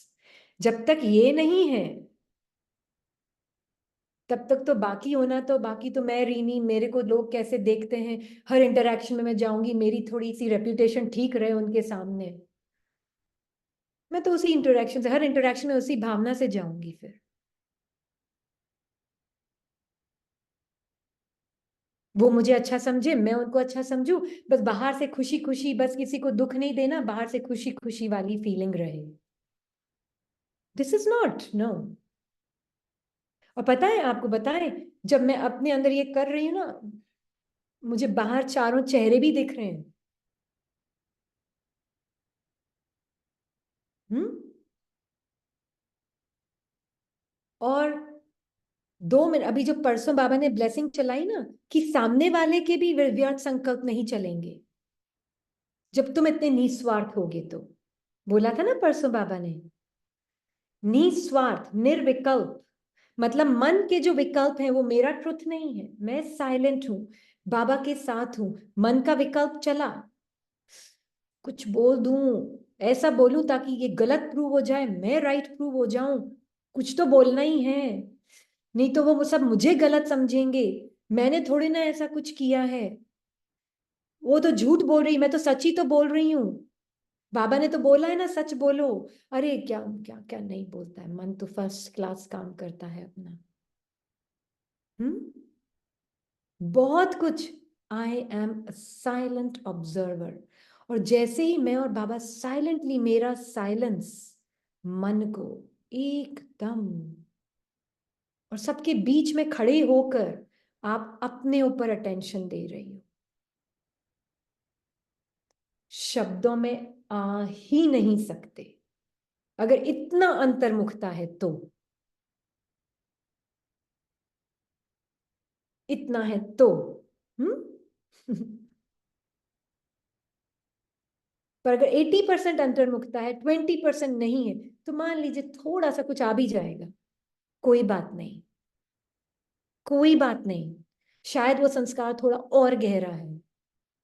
जब तक ये नहीं है तब तक तो बाकी होना, तो बाकी तो मैं रीनी, मेरे को लोग कैसे देखते हैं, हर इंटरेक्शन में मैं जाऊंगी मेरी थोड़ी सी रेप्यूटेशन ठीक रहे उनके सामने, मैं तो उसी इंटरेक्शन से, हर इंटरेक्शन में उसी भावना से जाऊंगी। फिर वो मुझे अच्छा समझे, मैं उनको अच्छा समझू, बस बाहर से खुशी खुशी, बस किसी को दुख नहीं देना, बाहर से खुशी खुशी वाली फीलिंग रहे। This is not, no. और पता है आपको बताएं, जब मैं अपने अंदर ये कर रही हूं ना, मुझे बाहर चारों चेहरे भी दिख रहे हैं। और 2 मिनट, अभी जो परसों बाबा ने ब्लेसिंग चलाई ना, कि सामने वाले के भी व्यर्थ संकल्प नहीं चलेंगे जब तुम इतने निस्वार्थ होगे। तो बोला था ना परसों बाबा ने, निस्वार्थ निर्विकल्प, मतलब मन के जो विकल्प हैं वो मेरा ट्रुथ नहीं है। मैं साइलेंट हूं, बाबा के साथ हूं। मन का विकल्प चला, कुछ बोल दूं, ऐसा बोलूं ताकि ये गलत प्रूव हो जाए, मैं राइट प्रूव हो जाऊं, कुछ तो बोलना ही है, नहीं तो वो सब मुझे गलत समझेंगे, मैंने थोड़ी ना ऐसा कुछ किया है, वो तो झूठ बोल रही, मैं तो सच ही तो बोल रही हूँ, बाबा ने तो बोला है ना सच बोलो। अरे क्या क्या क्या नहीं बोलता है मन, तो फर्स्ट क्लास काम करता है अपना। बहुत कुछ। I am silent observer. और जैसे ही मैं और बाबा साइलेंटली, मेरा साइलेंस मन को एकदम, और सबके बीच में खड़े होकर आप अपने ऊपर अटेंशन दे रही हो, शब्दों में आ ही नहीं सकते अगर इतना अंतर्मुखता है तो। इतना है तो पर अगर 80% अंतर्मुखता है, 20% नहीं है, तो मान लीजिए थोड़ा सा कुछ आ भी जाएगा, कोई बात नहीं, कोई बात नहीं। शायद वो संस्कार थोड़ा और गहरा है,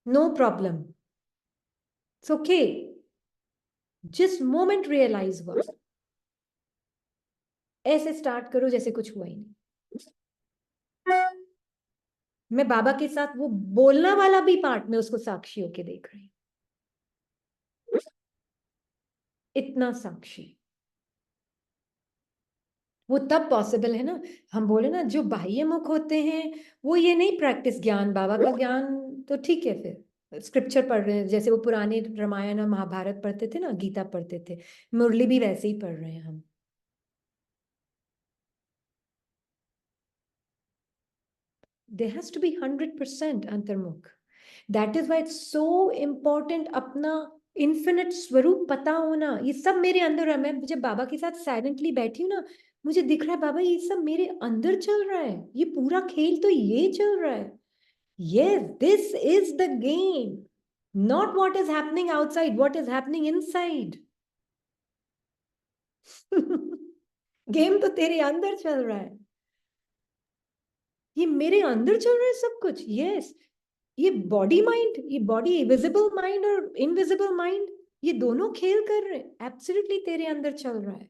नो प्रॉब्लम, इट्स ओके। जिस मोमेंट रियलाइज हुआ, ऐसे स्टार्ट करो जैसे कुछ हुआ ही नहीं। मैं बाबा के साथ वो बोलना वाला भी पार्ट में उसको साक्षी होके देख रही हूं, इतना साक्षी। वो तब पॉसिबल है ना, हम बोले ना जो बाह्य मुख होते हैं वो ये नहीं प्रैक्टिस ज्ञान, बाबा का ज्ञान तो ठीक है, फिर स्क्रिप्चर पढ़ रहे हैं, जैसे वो पुराने रामायण और महाभारत पढ़ते थे ना, गीता पढ़ते थे, मुरली भी वैसे ही पढ़ रहे हैं हम। there has to be 100% अंतर्मुख। That is why it's so important अपना इन्फिनिट स्वरूप पता होना। ये सब मेरे अंदर है, मैं जब बाबा के साथ साइलेंटली बैठी हूँ ना, मुझे दिख रहा है बाबा ये सब मेरे अंदर चल रहा है, ये पूरा खेल तो ये चल रहा है। Yes, this is the game. Not what is happening outside, what is happening inside. Game तो तेरे अंदर चल रहा है, ये मेरे अंदर चल रहा है सब कुछ। यस, ये बॉडी माइंड, ये बॉडी विजिबल माइंड और इनविजिबल माइंड, ये दोनों खेल कर रहे हैं, एब्सोल्युटली तेरे अंदर चल रहा है।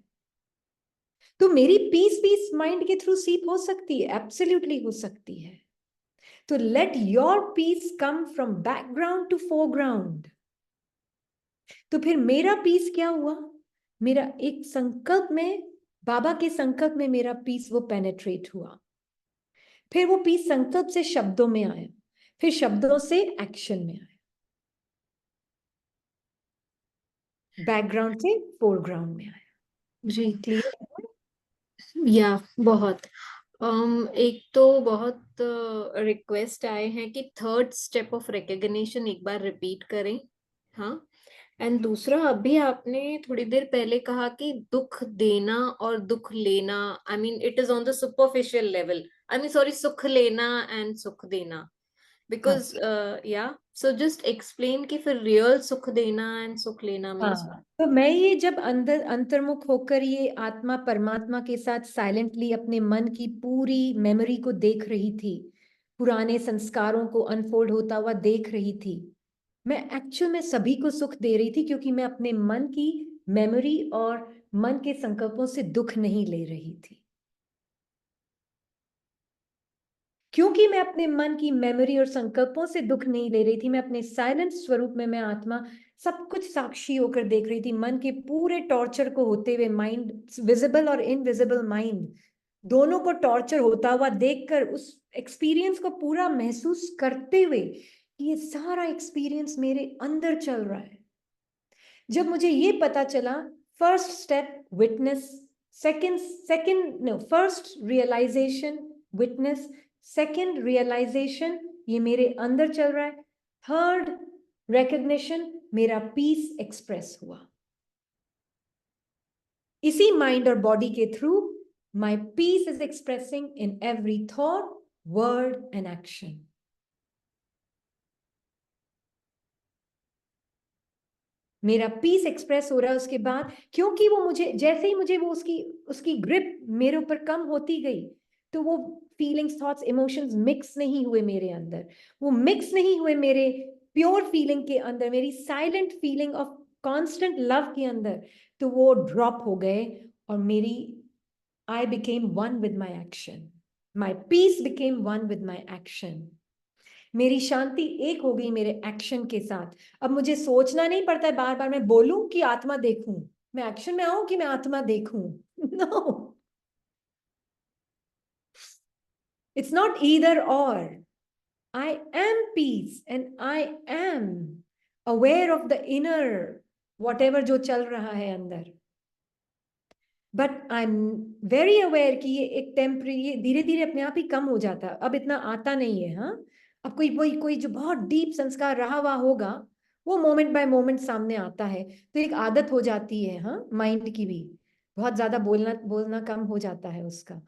तो मेरी पीस पीस माइंड के थ्रू सीप हो सकती है, एब्सोल्युटली हो सकती है। तो let your peace come from background to foreground. तो फिर मेरा पीस क्या हुआ? मेरा एक संकल्प में, बाबा के संकल्प में मेरा पीस वो पेनेट्रेट हुआ। फिर वो पीस संकल्प से शब्दों में आया, फिर शब्दों से एक्शन में आया, बैकग्राउंड से फोरग्राउंड में आया। जी। क्लियर? या बहुत एक तो बहुत रिक्वेस्ट आए हैं कि थर्ड स्टेप ऑफ रिकग्निशन एक बार रिपीट करें। हाँ। एंड दूसरा, अभी आपने थोड़ी देर पहले कहा कि दुख देना और दुख लेना, I mean it is on the superficial level, I mean sorry, सुख लेना एंड सुख देना, बिकॉज या सो जस्ट एक्सप्लेन कि फिर रियल सुख देना एंड सुख लेना मीन्स। हाँ, तो मैं ये जब अंदर अंतर्मुख होकर ये आत्मा परमात्मा के साथ साइलेंटली अपने मन की पूरी मेमोरी को देख रही थी, पुराने संस्कारों को अनफोल्ड होता हुआ देख रही थी, मैं एक्चुअल में सभी को सुख दे रही थी, क्योंकि मैं अपने मन की मेमोरी और मन के संकल्पों से दुख नहीं ले रही थी। क्योंकि मैं अपने मन की मेमोरी और संकल्पों से दुख नहीं ले रही थी, मैं अपने साइलेंट स्वरूप में, मैं आत्मा सब कुछ साक्षी होकर देख रही थी, मन के पूरे टॉर्चर को होते हुए, माइंड, विजिबल और इनविजिबल माइंड दोनों को टॉर्चर होता हुआ देखकर, उस एक्सपीरियंस को पूरा महसूस करते हुए कि ये सारा एक्सपीरियंस मेरे अंदर चल रहा है। जब मुझे ये पता चला, first step witness, first realization witness, second realization ये मेरे अंदर चल रहा है, थर्ड रिकग्निशन मेरा पीस एक्सप्रेस हुआ। इसी माइंड और बॉडी के through my peace is expressing in every thought, word and action. मेरा पीस एक्सप्रेस हो रहा है उसके बाद, क्योंकि वो मुझे, जैसे ही मुझे वो उसकी उसकी ग्रिप मेरे ऊपर कम होती गई, तो वो फीलिंग्स, थॉट्स, इमोशंस मिक्स नहीं हुए मेरे अंदर, वो मिक्स नहीं हुए मेरे प्योर फीलिंग के अंदर, मेरी silent feeling of constant love के अंदर, तो वो ड्रॉप हो गए और मेरी I became one with my action, my peace became one with my action. मेरी शांति एक हो गई मेरे एक्शन के साथ। अब मुझे सोचना नहीं पड़ता है बार बार मैं बोलूं कि आत्मा देखूं, मैं एक्शन में आऊं कि मैं आत्मा देखूं। नो, इट्स नॉट ईदर और। I am peace and I am aware of the inner whatever जो चल रहा है अंदर, but I am very aware कि ये एक टेम्परेरी, ये धीरे धीरे अपने आप ही कम हो जाता है, अब इतना आता नहीं है। हाँ, अब कोई जो बहुत डीप संस्कार रहा हुआ होगा, वो मोमेंट बाय मोमेंट सामने आता है, तो एक आदत हो जाती है। हाँ, माइंड की भी बहुत ज्यादा बोलना बोलना कम हो जाता है उसका।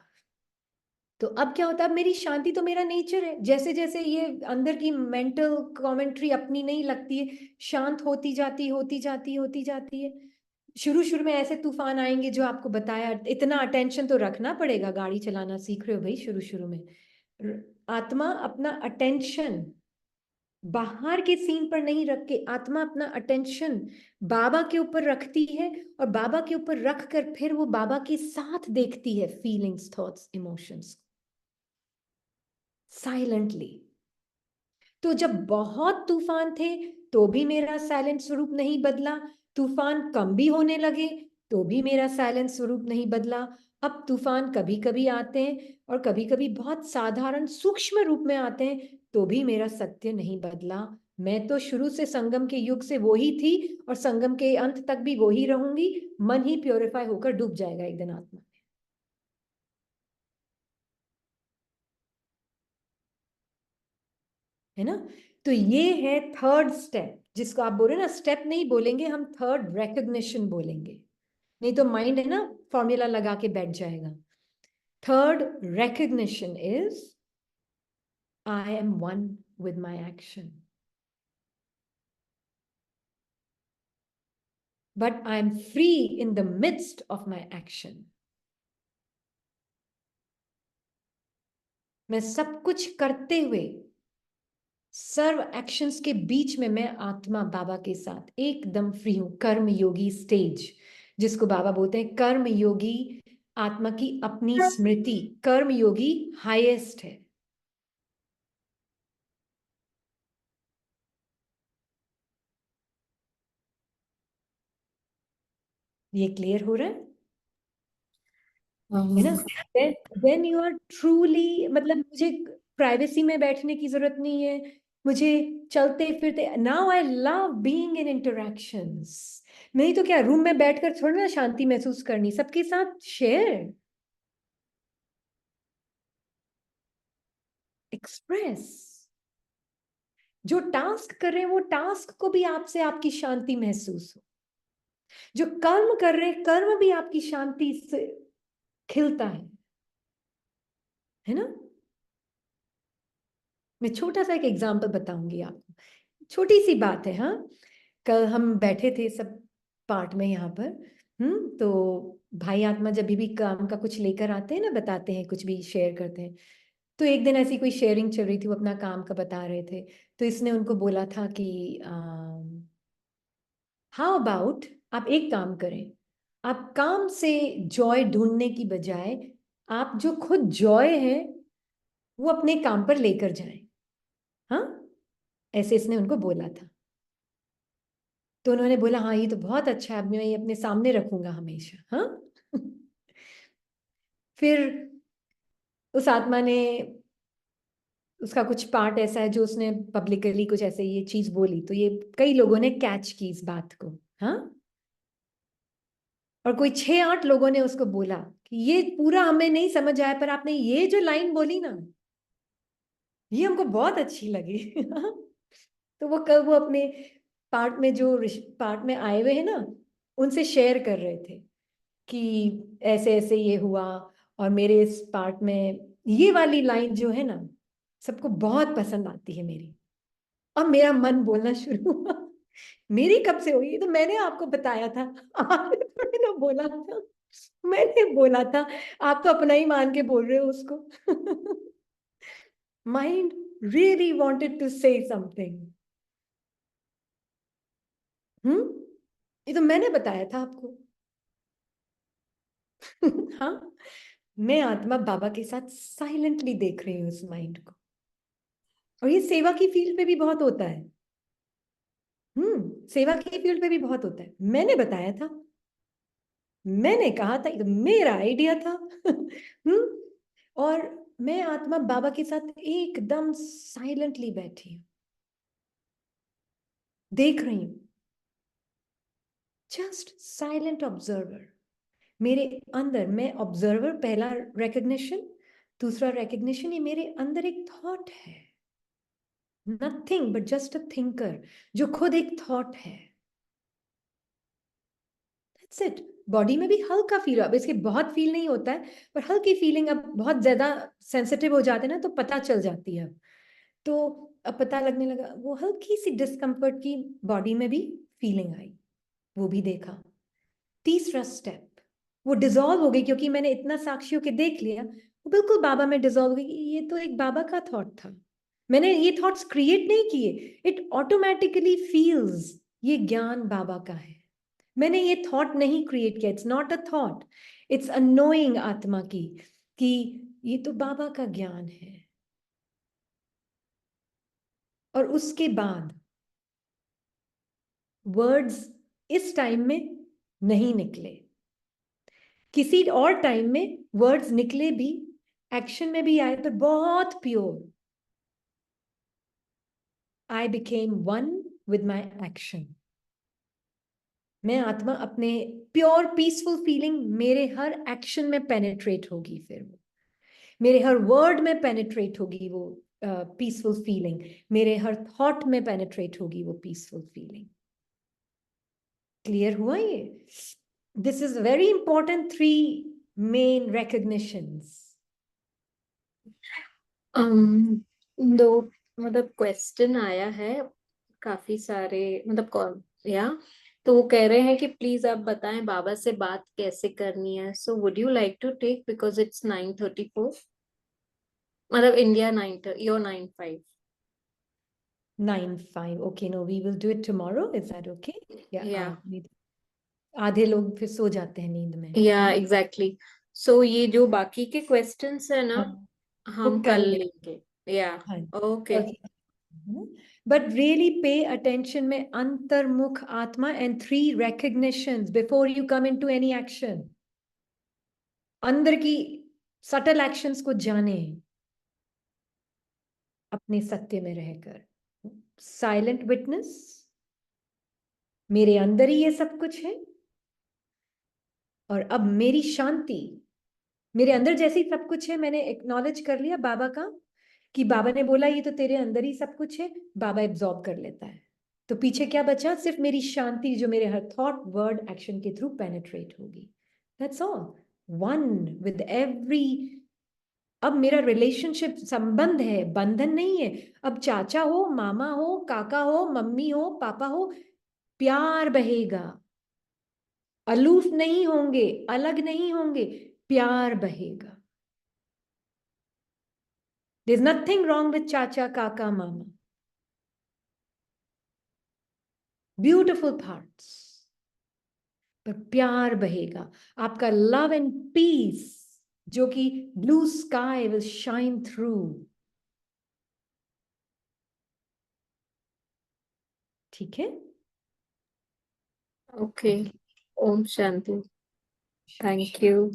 तो अब क्या होता है, अब मेरी शांति तो मेरा नेचर है, जैसे जैसे ये अंदर की मेंटल कमेंट्री अपनी नहीं लगती है, शांत होती जाती होती जाती होती जाती है। शुरू शुरू में ऐसे तूफान आएंगे जो आपको बताया, इतना अटेंशन तो रखना पड़ेगा, गाड़ी चलाना सीख रहे हो भाई, शुरू शुरू में आत्मा अपना अटेंशन बाहर के सीन पर नहीं रख के, आत्मा अपना अटेंशन बाबा के ऊपर रखती है, और बाबा के ऊपर रख कर फिर वो बाबा के साथ देखती है फीलिंग्स, थॉट्स, इमोशंस साइलेंटली। तो जब बहुत तूफान थे तो भी मेरा साइलेंट स्वरूप नहीं बदला, तूफान कम भी होने लगे तो भी मेरा साइलेंट स्वरूप नहीं बदला। अब तूफान कभी कभी आते हैं और कभी कभी बहुत साधारण सूक्ष्म रूप में आते हैं, तो भी मेरा सत्य नहीं बदला। मैं तो शुरू से संगम के युग से वो ही थी और संगम के अंत तक भी वो ही रहूंगी। मन ही प्योरीफाई होकर डूब जाएगा एक दिन आत्मा, है ना। तो ये है थर्ड स्टेप, जिसको आप बोल रहे हैं ना, स्टेप नहीं बोलेंगे हम, थर्ड रिकग्निशन बोलेंगे, नहीं तो माइंड है ना फॉर्मूला लगा के बैठ जाएगा। Third recognition is I am one with my action, but I M free in the midst of my action. मैं सब कुछ करते हुए, सर्व एक्शंस के बीच में मैं आत्मा बाबा के साथ एकदम फ्री हूं। कर्म योगी स्टेज, जिसको बाबा बोलते हैं कर्म योगी, आत्मा की अपनी स्मृति, कर्म योगी हाईएस्ट है। ये क्लियर हो रहा है ना? Then you are truly, मतलब मुझे प्राइवेसी में बैठने की जरूरत नहीं है, मुझे चलते फिरते, now I love being in interactions. नहीं तो क्या रूम में बैठकर थोड़ा ना शांति महसूस करनी, सबके साथ शेयर, एक्सप्रेस। जो टास्क कर रहे हैं वो टास्क को भी आपसे आपकी शांति महसूस हो, जो कर्म कर रहे हैं कर्म भी आपकी शांति से खिलता है ना? मैं छोटा सा एक एग्जांपल बताऊंगी आपको, छोटी सी बात है। हाँ, कल हम बैठे थे सब पार्ट में यहाँ पर, तो भाई आत्मा जब भी काम का कुछ लेकर आते हैं ना, बताते हैं, कुछ भी शेयर करते हैं, तो एक दिन ऐसी कोई शेयरिंग चल रही थी, वो अपना काम का बता रहे थे, तो इसने उनको बोला था कि हाउ अबाउट आप एक काम करें, आप काम से जॉय ढूंढने की बजाय आप जो खुद जॉय है वो अपने काम पर लेकर जाएं। हाँ, ऐसे इसने उनको बोला था। तो उन्होंने बोला हाँ ये तो बहुत अच्छा है, अब मैं ये अपने सामने रखूंगा हमेशा। हाँ फिर उस आत्मा ने, उसका कुछ पार्ट ऐसा है जो उसने पब्लिकली कुछ ऐसे ये चीज बोली, तो ये कई लोगों ने कैच की इस बात को। हाँ, और कोई 6-8 लोगों ने उसको बोला कि ये पूरा हमें नहीं समझ आया, पर आपने ये जो लाइन बोली ना, ये हमको बहुत अच्छी लगी। तो वो कल वो अपने पार्ट में जो पार्ट में आए हुए हैं ना, उनसे शेयर कर रहे थे कि ऐसे ऐसे ये हुआ, और मेरे इस पार्ट में ये वाली लाइन जो है ना सबको बहुत पसंद आती है मेरी। अब मेरा मन बोलना शुरू हुआ, मेरी कब से हुई? तो मैंने आपको बताया था, आपने थोड़ी ना बोला था, मैंने बोला था, आप तो अपना ही मान के बोल रहे हो उसको। Mind really wanted to say something. ये तो मैंने बताया था आपको। हाँ, मैं आत्मा बाबा के साथ साइलेंटली देख रही हूँ उस माइंड को, और ये सेवा की फील्ड पे भी बहुत होता है। सेवा की फील्ड पे भी बहुत होता है, मैंने बताया था, मैंने कहा था, ये तो मेरा आइडिया था। और मैं आत्मा बाबा के साथ एकदम साइलेंटली बैठी हूँ, देख रही हूँ, जस्ट साइलेंट ऑब्जर्वर। मेरे अंदर मैं ऑब्जर्वर, पहला रिकग्निशन, दूसरा रिकग्निशन, ये मेरे अंदर एक थॉट है, nothing but just a thinker, जो खुद एक थॉट है। That's it. बॉडी में भी हल्का फील, अब इसके बहुत फील नहीं होता है, पर हल्की फीलिंग, अब बहुत ज्यादा सेंसिटिव हो जाते हैं ना तो पता चल जाती है। तो अब पता लगने लगा, वो हल्की सी डिस्कम्फर्ट की बॉडी में भी फीलिंग आई, वो भी देखा। तीसरा स्टेप, वो डिजॉल्व हो गई, क्योंकि मैंने इतना साक्षियों के देख लिया, वो बिल्कुल बाबा में डिजॉल्व हो गई। ये तो एक बाबा का थॉट था, मैंने ये थॉट्स क्रिएट नहीं किए, इट ऑटोमेटिकली फील्स, ये ज्ञान बाबा का है, मैंने ये थॉट नहीं क्रिएट किया, it's not a thought, it's a knowing आत्मा की कि ये तो बाबा का ज्ञान है। और उसके बाद वर्ड्स इस टाइम में नहीं निकले, किसी और टाइम में वर्ड्स निकले भी, एक्शन में भी आए, पर बहुत pure. I became one with my action. मैं आत्मा अपने प्योर पीसफुल फीलिंग मेरे हर एक्शन में पेनिट्रेट होगी, फिर वो मेरे हर वर्ड में पेनिट्रेट होगी, वो पीसफुल फीलिंग मेरे हर थॉट में पेनिट्रेट होगी, वो पीसफुल फीलिंग। क्लियर हुआ ये? This is very important, 3 main recognitions. दो मतलब क्वेश्चन आया है काफी सारे, मतलब कौन या, तो वो कह रहे हैं कि प्लीज आप बताएं बाबा से बात कैसे करनी है। So would you like to take, because it's 9:34, मतलब India 9, your 9:05। 9:05, okay, no, we will do it tomorrow, is that okay? या आधे लोग फिर सो जाते हैं नींद में। या एग्जैक्टली। सो ये जो बाकी के क्वेश्चंस है ना, हाँ, वो हम कल कल ले, लेंगे। या हाँ, okay. okay, But really pay attention में अंतर्मुख आत्मा and 3 recognitions before you come into any action. अंदर की subtle actions को जाने अपने सत्य में रहकर. Silent witness, मेरे अंदर ही ये सब कुछ है और अब मेरी शांति, मेरे अंदर जैसी सब कुछ है, मैंने एक्नॉलेज कर लिया बाबा का कि बाबा ने बोला ये तो तेरे अंदर ही सब कुछ है, बाबा एब्जॉर्ब कर लेता है. तो पीछे क्या बचा? सिर्फ मेरी शांति जो मेरे हर थॉट वर्ड एक्शन के थ्रू पेनिट्रेट होगी. That's all. One with every. अब मेरा रिलेशनशिप संबंध है, बंधन नहीं है. अब चाचा हो, मामा हो, काका हो, मम्मी हो, पापा हो, प्यार बहेगा. अलूफ नहीं होंगे, अलग नहीं होंगे, प्यार बहेगा. There's nothing wrong with चाचा, काका, मामा. Beautiful parts. पर प्यार बहेगा. आपका लव एंड पीस जो कि blue sky will shine through. ठीक है? ओके. ओम शांति. Thank you.